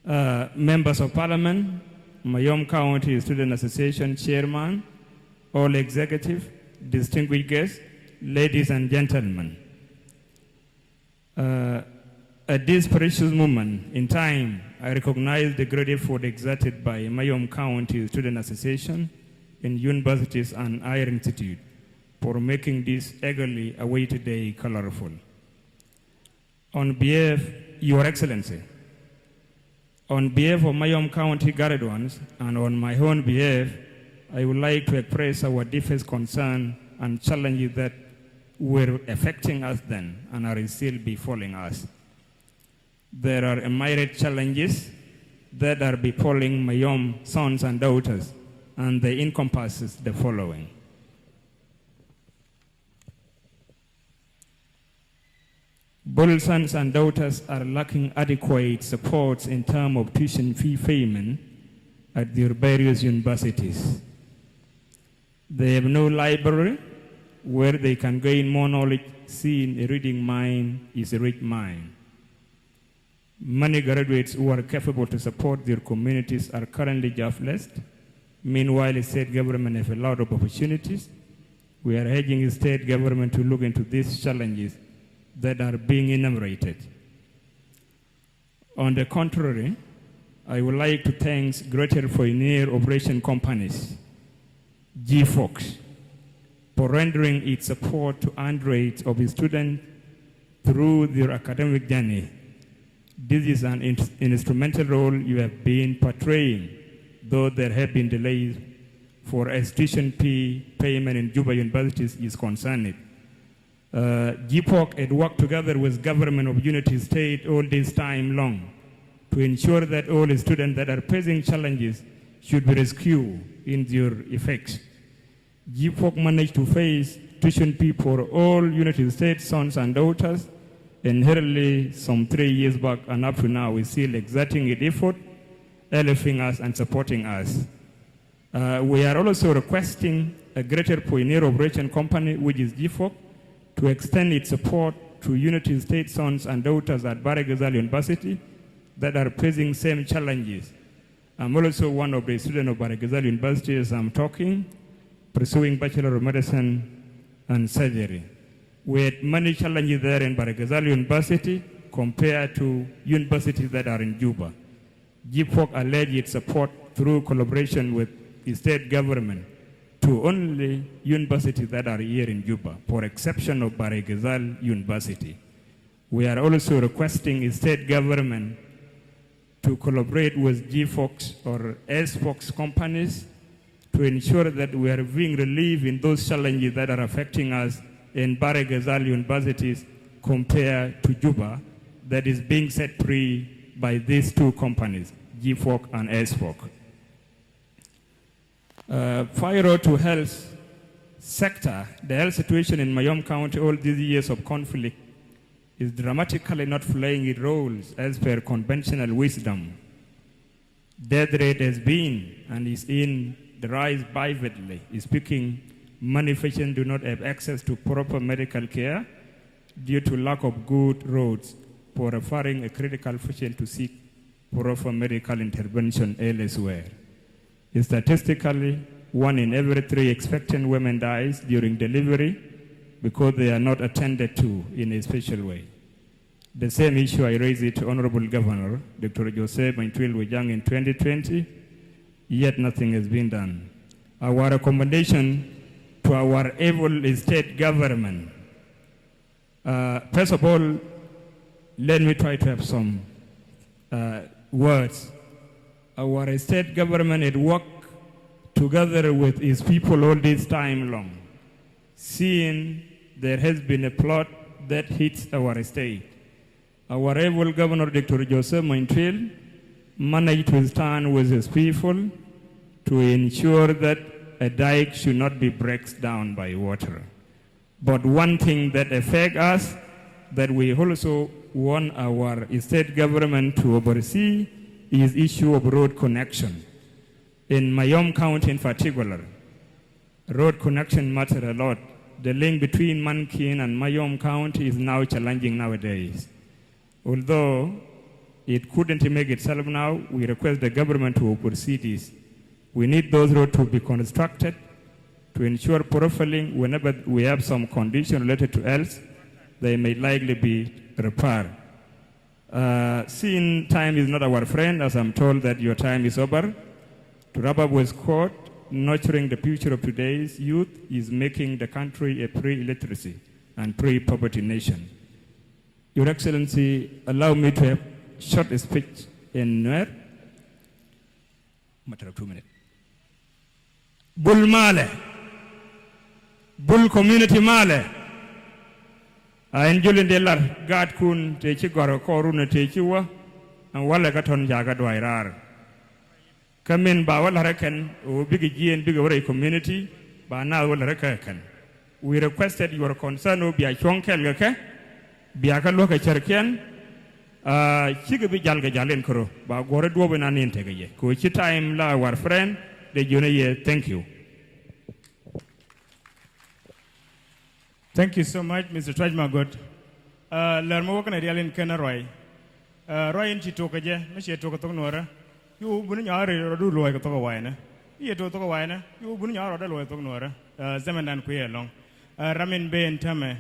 Members of Parliament, Mayom County Student Association Chairman, all executive, distinguished guests, ladies and gentlemen. At this precious moment in time, I recognize the great effort exerted by Mayom County Student Association in universities and higher institute for making this eagerly awaited day colorful. On behalf, Your Excellency, on behalf of Mayom County graduates and on my own behalf, I would like to express our deepest concern and challenges that were affecting us then and are still befalling us. There are myriad challenges that are befalling Mayom sons and daughters, and they encompasses the following. Both sons and daughters are lacking adequate supports in terms of tuition fee payment at their various universities. They have no library where they can gain more knowledge, seeing a reading mind is a rich mind. Many graduates who are capable to support their communities are currently jobless. Meanwhile, the state government has a lot of opportunities. We are urging the state government to look into these challenges that are being enumerated. On the contrary, I would like to thank Greater Pioneer Operation Companies, GFOX, for rendering its support to hundreds of students through their academic journey. This is an instrumental role you have been portraying, though there have been delays for as tuition fee payment in Juba universities is concerned. GPOC had worked together with government of Unity State all this time long to ensure that all students that are facing challenges should be rescued in their effects. GFOC managed to face tuition fee for all United States sons and daughters, and hardly some 3 years back and up to now, we're still exerting its effort, helping us and supporting us. We are also requesting a greater pioneer operation company, which is GFOC, to extend its support to United States sons and daughters at Barry Ghazal University that are facing same challenges. I'm also one of the students of Barry Ghazal University as I'm talking, pursuing Bachelor of Medicine and Surgery. We had many challenges there in Barry Ghazal University compared to universities that are in Juba. GFOC alleged its support through collaboration with the state government to only universities that are here in Juba, for exception of Barry Ghazal University. We are also requesting the state government to collaborate with GFOC or SFOC companies to ensure that we are being relief in those challenges that are affecting us in Barry Ghazal universities compared to Juba, that is being set free by these two companies, GFOC and SFOC. Fire to health sector, the health situation in Mayom County all these years of conflict is dramatically not playing its roles as per conventional wisdom. Death rate has been and is in the rise vividly. Speaking, many patients do not have access to proper medical care due to lack of good roads for referring a critical patient to seek proper medical intervention elsewhere. Statistically, 1 in every 3 expectant women dies during delivery because they are not attended to in a special way. The same issue I raised it to Honorable Governor Dr. Joseph Mointouil Wejang in 2020, yet nothing has been done. Our recommendation to our able state government, first of all, let me try to have some words. Our state government had worked together with its people all this time long, seeing there has been a plot that hits our state. Our able Governor Dr. Joseph Mointouil managed to stand with his people to ensure that a dike should not be breaks down by water. But one thing that affects us, that we also want our state government to oversee, is issue of road connection. In Mayom County in particular, road connection matters a lot. The link between Mankin and Mayom County is now challenging nowadays. Although it couldn't make itself now, we request the government to oversee this. We need those roads to be constructed to ensure profiling whenever we have some condition related to health, they may likely be repaired. Seeing time is not our friend, as I'm told that your time is over. To wrap up with quote, nurturing the future of today's youth is making the country a pre-illiteracy and pre-poverty nation. Your Excellency, allow me to have a short speech in Nuer. Matter of 2 minutes. Bull Male, Bull Community Male. Enjolin de lar gad kun te ci goro koruna te ci wa an wala ka ton jaga doirar kamen ba wala rakan o bigi jien bigi wara community ba na wala rakakan. We requested your concern o biya chonkel ga ka biya ka loka cherken ci ga bi jalga jalen koro ba gore do be nan inte ga ye ko ci time la our friend de jone ye. Thank you. Thank you so much, Mr. Trajmagot. Lermo wakana dialin kena Roy. Roy in chitoka je, meshi toka toka nuara. You bunu nyare rodu loy ka toka waina. Iye toka waina. You bunu nyare rodu loy toka nuara. Zemandan kuye long. Ramin Bey Ntame,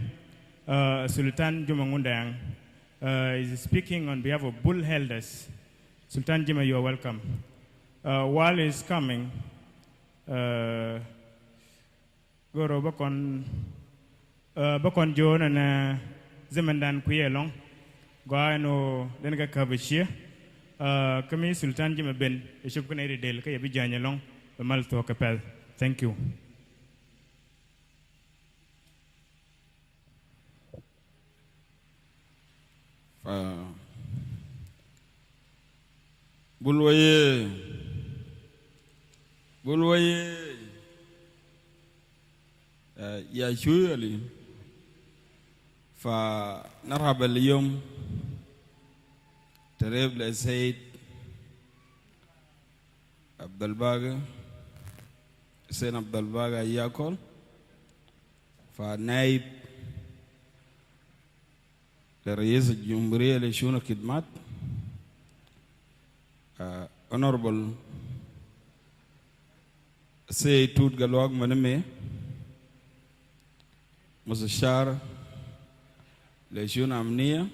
Sultan Juma Ngundang, is speaking on behalf of Bull Elders. Sultan Juma, you are welcome. While he's coming, go Bakon. Bakon John and Zemandan Kuyelong, Guano, Denga Kabishia, Kami Sultan Jim Ben, a Shupkanari Del, Kayabijan along, the Malto Capel. Thank you. Bulwaye, Bulwaye, usually فنرحب اليوم تريب السيد عبد الباقي سين عبد الباقي ياكل فنائب لرئيس الجمهورية لشؤون الخدمات Honorable Say Tut Galwag Maname Mustashar لشؤون أمنية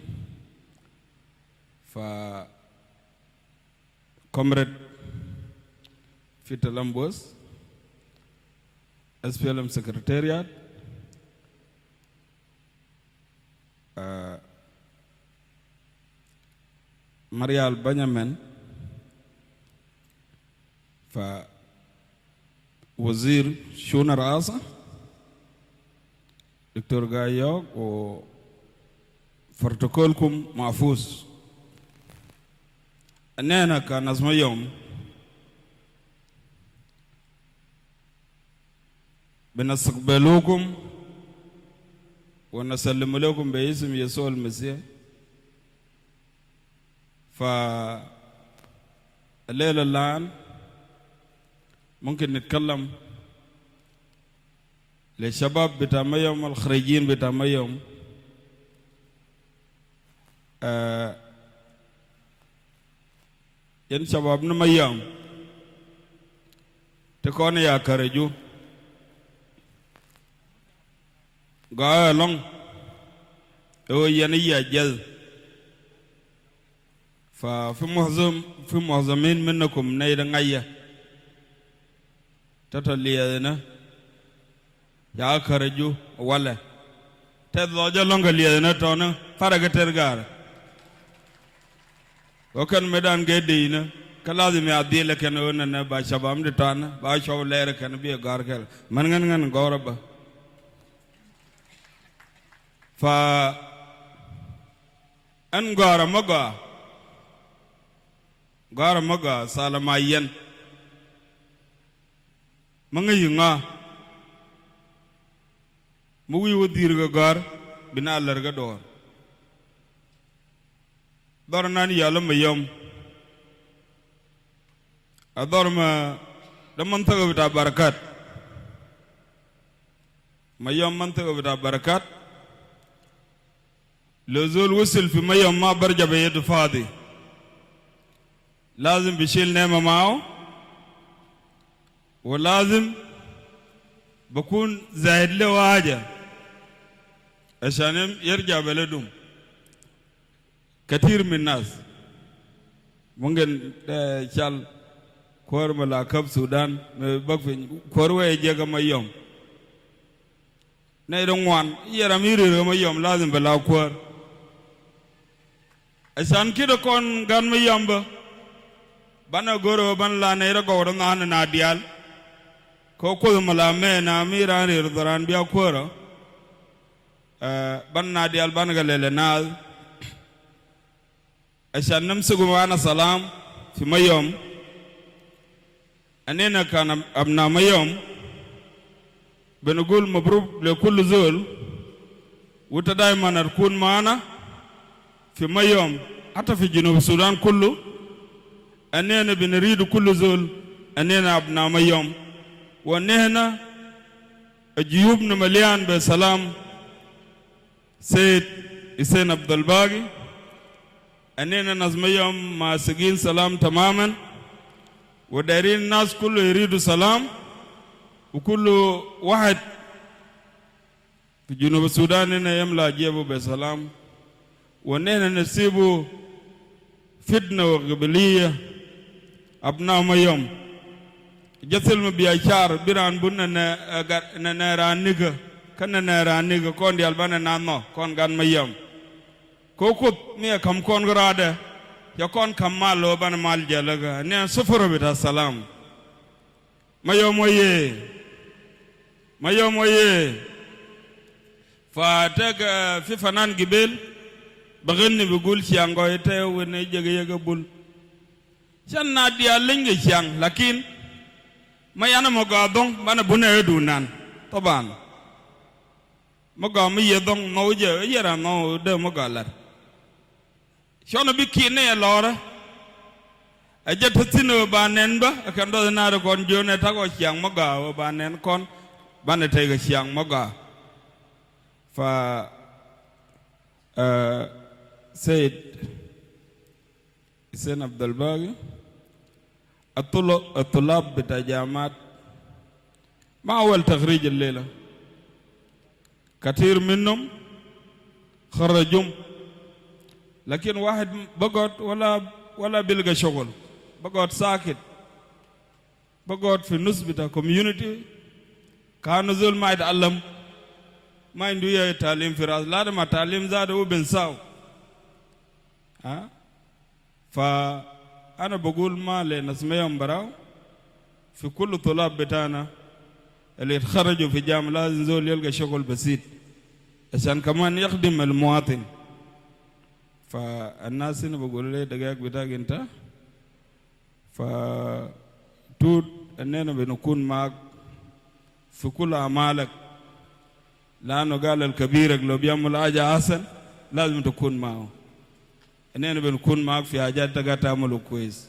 Comrade Fitalambos SPLM Secretariat Marial Banyamen وزير شؤون الرئاسة دكتور غايوك وفرتكولكم محفوظ أننا كنظم يوم بنستقبلكم ونسلم لكم باسم يسوع المسيح فالليلة الآن ممكن نتكلم للشباب بتاع ميوم الخريجين بتاع ميوم ين شبابنا ميوم تكون يا كرجو قالوا هو ينيا جل ففي معظمين منكم نيدا غاية تتلينا يا كرجو ولا تدوجا لونغلينا تونا فرغترغار وكان ميدان جدينا كلازم يعدي لك أنا باشبام دتانا باشوا لير كان بيه غاركل منغن غوربا أن غار مغا سالماين مغيونغا مغي ودير غار بنا لرغ دور دورنان يالم يوم أدورما دمنتغ بتا بركات ما يوم منتغ بتا بركات لزول وصل في ما يوم ما برجع بيد فاضي لازم بيشيل نعمة معه ولازم بكون زاهد له حاجة عشان يرجع بلدهم كثير من الناس ممكن شال كور ملاكب السودان بقى كور يجي ما يوم نيرونوان يراميري ما يوم لازم بلا كور عشان كده كون كان ما يوم bana goro ban la ne ra goro na na dial ko ko mala me na mi ran ri doran biya koro ban na dial ban ga lele na asan nam sugu wana salam fi mayom anena kana abna mayom benugul mabruk le kullu zul wuta daiman arkun maana fi mayom hatta fi junub sudan kullu أننا بنريد كل زول أننا أبناء يوم ونحن جيوبنا مليان بسلام سيد حسين عبد الباقي أننا نظم يوم مع سجين سلام تماما ودايرين الناس كله يريدوا سلام وكل واحد في جنوب السودان هنا يملا جيبه بسلام ونحن نسيبه فتنة وقبلية أبناء ميوم جسل مبياشار بيران بنا نرانيك كنا نرانيك كون دي ألبانا نانو كون غان ميوم كوكوت ميا كم كون غرادة يا كون كم مالو بنا مال جالغا نيا سفر بيتا سلام ميوم ويه فاتك في فنان جبل بغني بقول شيانغو يتأو ونيجي بول شان نادي ألينج شيان لكن ما يانا مقادون بنا بنا يدونان طبعا Maga mi yedong no je yera no de magalar. Shona bi kine lora. Aja tatino ba nenba akan do na ro kon jone ta ko chiang maga ba nen kon ba ne te ga chiang maga. Fa Said Hussein Abdul Baqi الطلاب بتاع جامعات ما أول تخريج الليلة كثير منهم خرجوا لكن واحد بقعد ولا بيلقى شغل بقعد ساكت بقعد في النص بتاع كوميونيتي كانوا زول ما يتعلم ما عنده تعليم في راس لا ما تعليم زاد هو بنساو فأنا بقول ما لنسميهم براو في كل طلاب بتاعنا اللي يتخرجوا في جامعة لازم زول يلقى شغل بسيط عشان كمان يخدم المواطن. فالناس هنا بقول لي دقائق بتاعك انت فتود اننا بنكون معك في كل اعمالك لانه قال الكبير لو بيعمل حاجه احسن لازم تكون معه. اننا بنكون معك في حاجات تقدر تعمله كويس.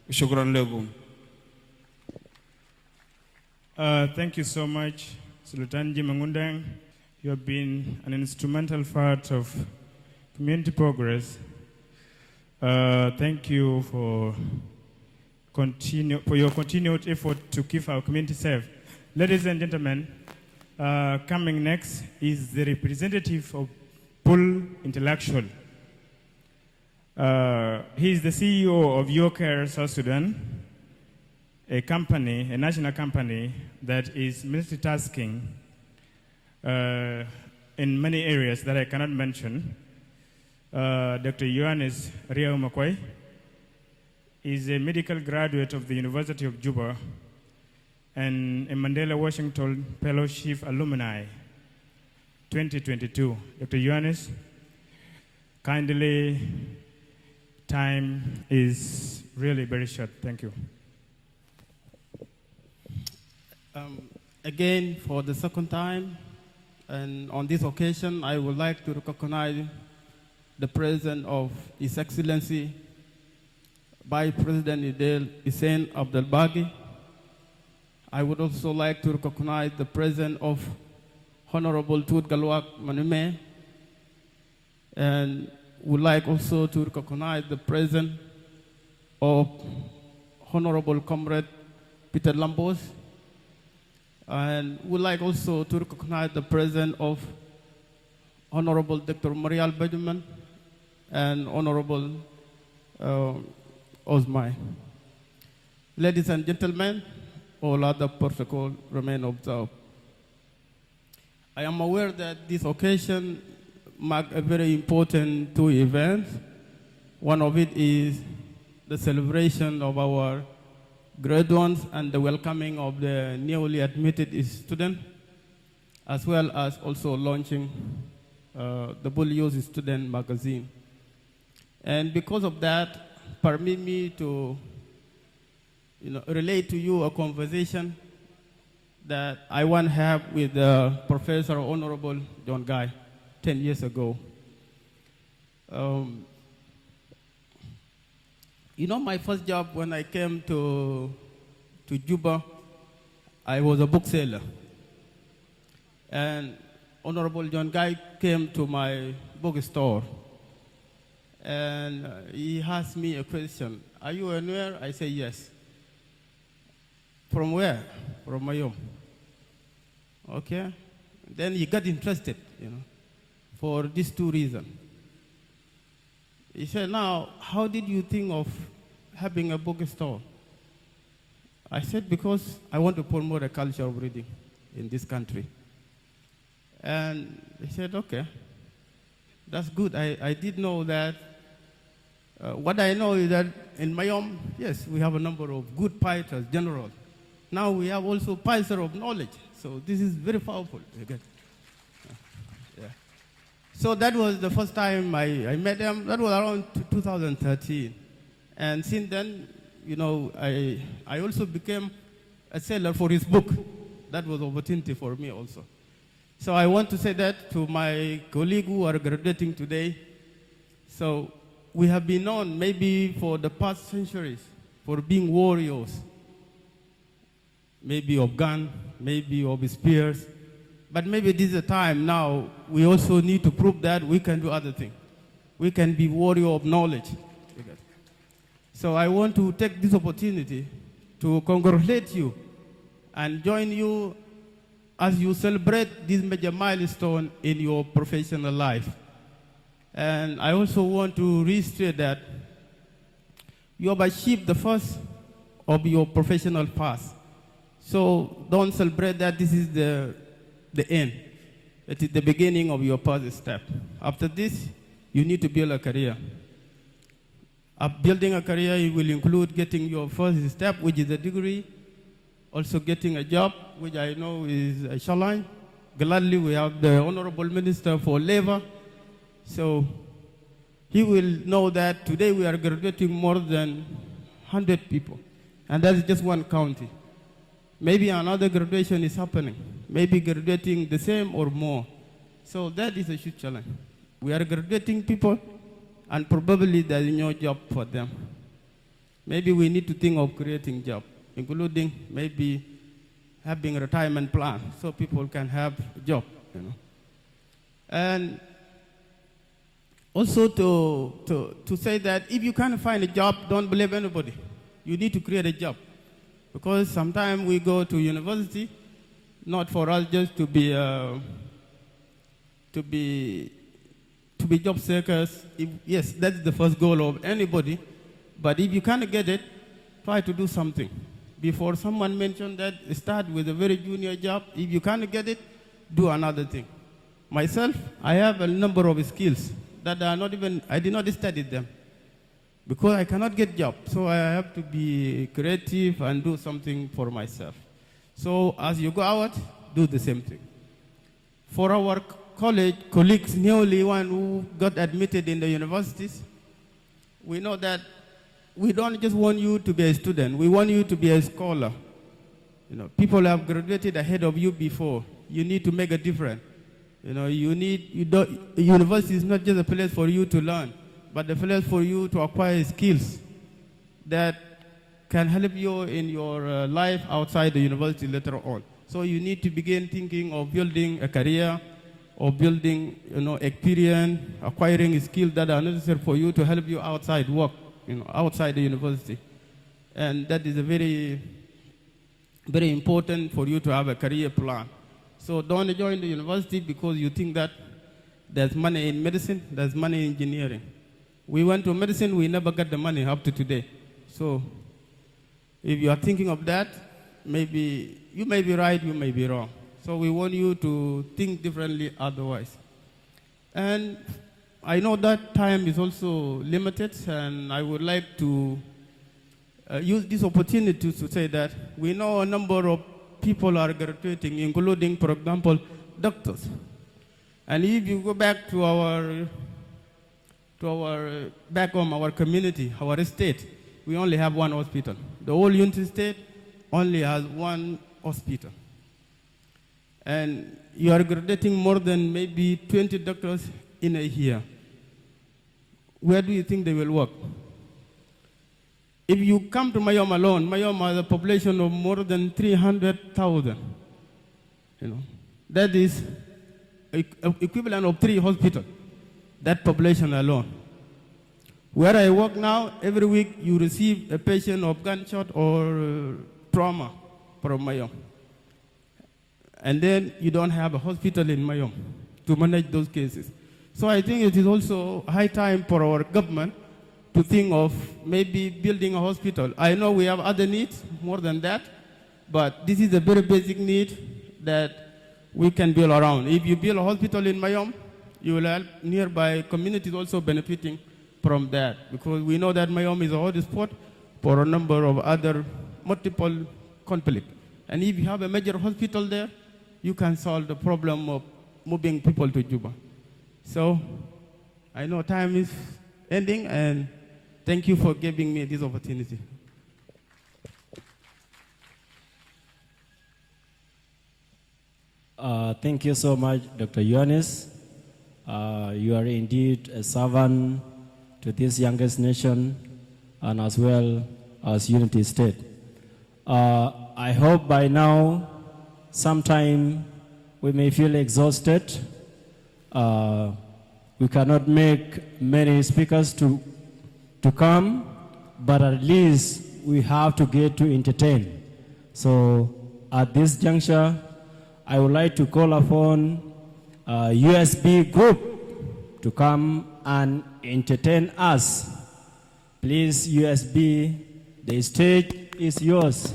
شكرا لكم. Thank you so much, Sultan Jimangundang. You have been an instrumental part of community progress. Thank you for your continued effort to keep our community safe. Ladies and gentlemen, coming next is the representative of Bull Intellectual. He is the CEO of YourCare South Sudan, a company, a national company that is multitasking in many areas that I cannot mention. Dr. Yohannes Riau Makwai is a medical graduate of the University of Juba and a Mandela Washington Fellowship alumni 2022. Dr. Yohannes, kindly, time is really very short. Thank you. Again, for the second time, and on this occasion, I would like to recognize the presence of His Excellency Vice President Idel Hussein Abdul Baqi. I would also like to recognize the presence of Honorable Tut Galwak Manume, and would like also to recognize the presence of Honorable Comrade Peter Lambos, and would like also to recognize the presence of Honorable Dr. Marial Benjamin and Honorable Osmai. Ladies and gentlemen, all other protocols remain observed. I am aware that this occasion marks a very important two events. One of it is the celebration of our graduates and the welcoming of the newly admitted students, as well as also launching the Bull Student Magazine. And because of that, permit me to relate to you a conversation that I once had with Professor Honorable John Guy 10 years ago. My first job when I came to Juba, I was a bookseller. And Honorable John Guy came to my bookstore. And he asked me a question. Are you aware? I say yes. From where? From Mayom. Okay. Then he got interested, for these two reasons. He said, now, how did you think of having a bookstore? I said, because I want to promote a culture of reading in this country. And he said, okay, that's good. I did know that. What I know is that in Mayom, yes, we have a number of good fighters, generals. Now we have also fighters of knowledge. So this is very powerful. Again. Yeah. So that was the first time I met him. That was around 2013. And since then, I also became a seller for his book. That was an opportunity for me also. So I want to say that to my colleagues who are graduating today. So we have been known maybe for the past centuries for being warriors, maybe of gun, maybe of spears, but maybe this is a time now we also need to prove that we can do other things. We can be warrior of knowledge. So I want to take this opportunity to congratulate you and join you as you celebrate this major milestone in your professional life. And I also want to reiterate that you have achieved the first of your professional path. So don't celebrate that this is the end. It is the beginning of your first step. After this, you need to build a career. Building a career will include getting your first step, which is a degree, also getting a job, which I know is a challenge. Gladly, we have the Honorable Minister for Labor. So he will know that today we are graduating more than 100 people, and that's just one county. Maybe another graduation is happening, maybe graduating the same or more. So that is a huge challenge. We are graduating people, and probably there is no job for them. Maybe we need to think of creating jobs, including maybe having a retirement plan so people can have a job, you know. And also to say that if you can't find a job, don't believe anybody. You need to create a job. Because sometimes we go to university, not for us just to be job seekers. Yes, that's the first goal of anybody. But if you can't get it, try to do something. Before someone mentioned that, start with a very junior job. If you can't get it, do another thing. Myself, I have a number of skills that are not even, I did not study them because I cannot get job. So I have to be creative and do something for myself. So as you go out, do the same thing. For our colleagues, newly one who got admitted in the universities, we know that we don't just want you to be a student, we want you to be a scholar. You know, people have graduated ahead of you before. You need to make a difference. You know, university is not just a place for you to learn, but a place for you to acquire skills that can help you in your life outside the university later on. So you need to begin thinking of building a career or building, you know, experience, acquiring skills that are necessary for you to help you outside work, you know, outside the university. And that is a very, very important for you to have a career plan. So don't join the university because you think that there's money in medicine, there's money in engineering. We went to medicine, we never got the money up to today. So if you are thinking of that, maybe you may be right, you may be wrong. So we want you to think differently otherwise. And I know that time is also limited, and I would like to use this opportunity to say that we know a number of people are graduating, including, for example, doctors. And if you go back to our back home, our community, our state, we only have one hospital. The whole United States only has one hospital. And you are graduating more than maybe 20 doctors in a year. Where do you think they will work? If you come to Mayom alone, Mayom has a population of more than 300,000. You know, that is equivalent of 3 hospitals, that population alone. Where I work now, every week you receive a patient of gunshot or trauma from Mayom. And then you don't have a hospital in Mayom to manage those cases. So I think it is also high time for our government to think of maybe building a hospital. I know we have other needs more than that, but this is a very basic need that we can build around. If you build a hospital in Mayom, you will help nearby communities also benefiting from that, because we know that Mayom is a hot spot for a number of other multiple conflicts. And if you have a major hospital there, you can solve the problem of moving people to Juba. So I know time is ending, and thank you for giving me this opportunity. Thank you so much, Dr. Yohannes. You are indeed a servant to this youngest nation and as well as Unity State. I hope by now, sometime we may feel exhausted. We cannot make many speakers to come, but at least we have to get to entertain. So at this juncture, I would like to call upon USB group to come and entertain us. Please, USB, the stage is yours.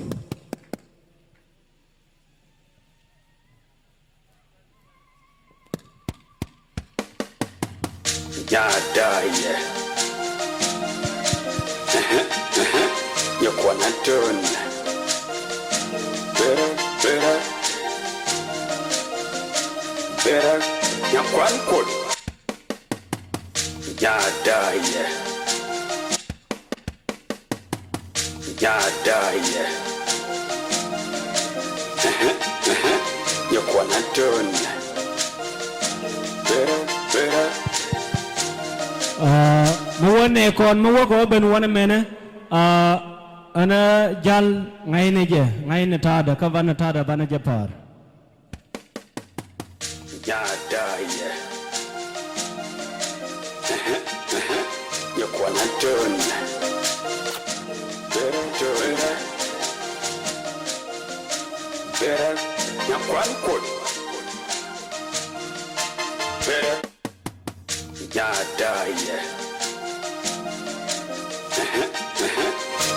Nyadaye Nyakwana tun Bera Nyakwan kul Nyadaye Nyakwana tun Bera Mawane kon mawako ben wana mene ana jal ngaine je ngaine tada kavana tada bana japar Nyadaye Nyakwana tun Bera Nyakwan kul Bera Nyadaye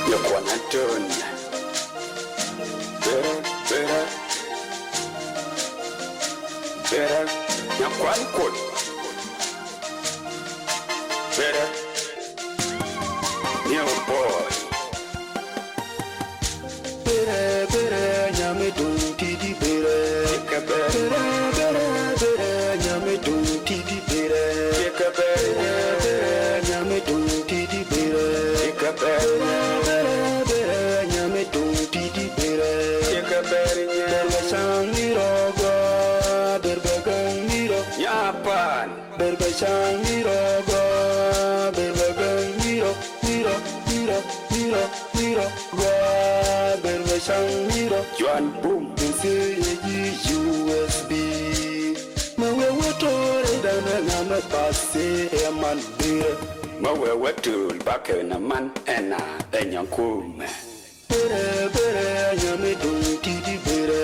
Nyakwana tun Bera Nyakwan kul Bera New boy Bera Nyame dun tidi bera Bera Nyame dun tidi bera Bera Nyame dun tidi bera Bera Nyame dun tidi bera Bera Sangirogo Berbagangiro Yapan Berba Sangirogo Berbagangiro Miro Berba Sangiro Juan Boom USB Mawe watore dana ngame pase eman beer Mawe watul bake na man ena enyankume Bere nyame dun tidi bere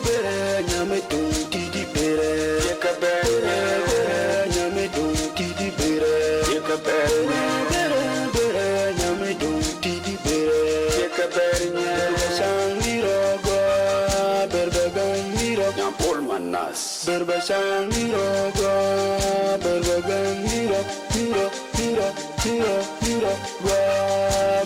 Bere nyame dun tidi bere Bere nyame dun tidi bere Bere nyame dun tidi bere Berba Sangirogo Berbagangiro Nyampol manas Berba Sangirogo Berbagangiro Miro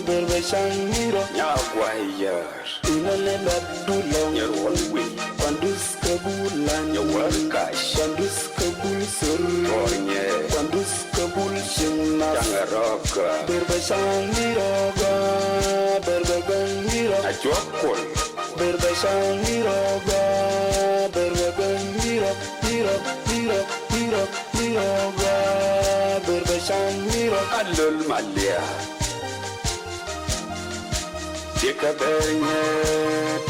Berba Sangiro Nyawayar Inalena dulong Nyarwanwi Pandus kabulan Nyawarkash Pandus kabul sur Kornye Pandus kabul shimnas Yangaroka Berba Sangirogo Berbagangiro Ajwakol Berba Sangirogo Berbagangiro Miro Berba Sangiro Alul Malia Jeka bernyet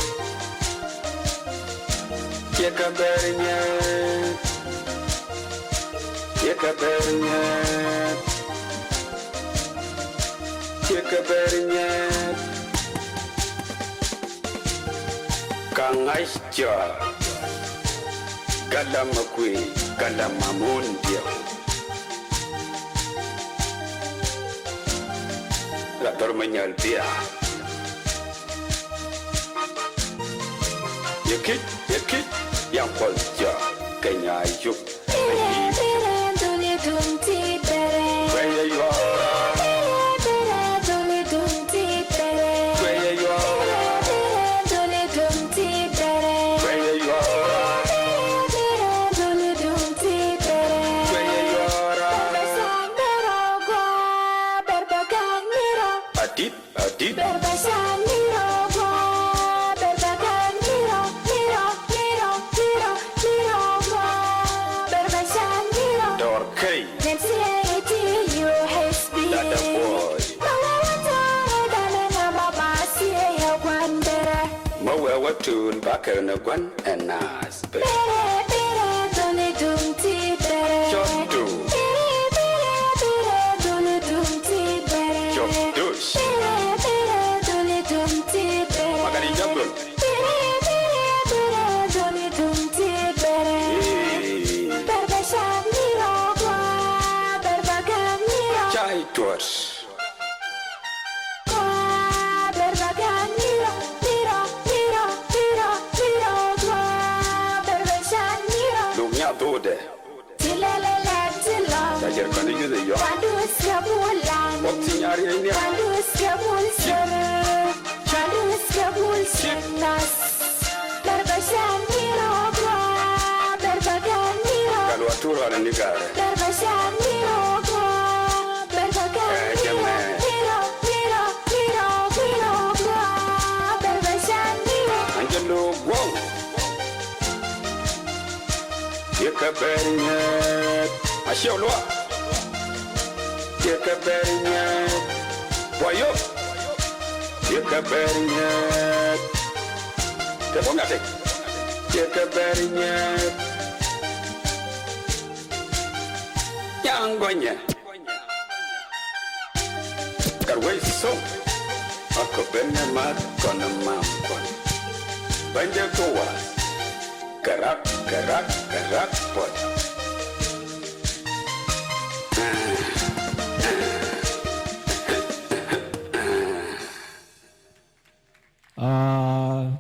Kangaisja Galamakui Galamamundia La tormenta al día Yakit Yang kolja Kenya yuk Where you are tun back in a gun and nas.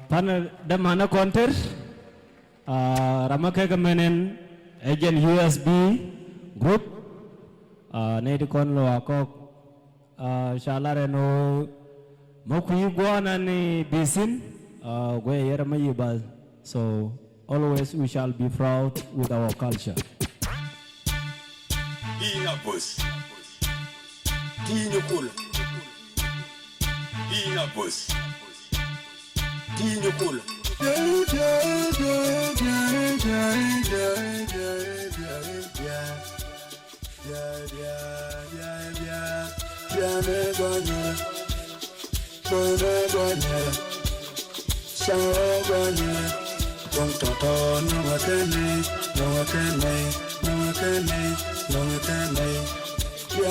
Panel Damana Conter, Ramakagamen, Agent USB Group, Nedicon Loakok, Shalareno, Mokuiguanani Basin, where Yeramayibal. So always we shall be proud with our culture. Ina bus. Ina cool. Ina bus. Ina cool. No, I can't,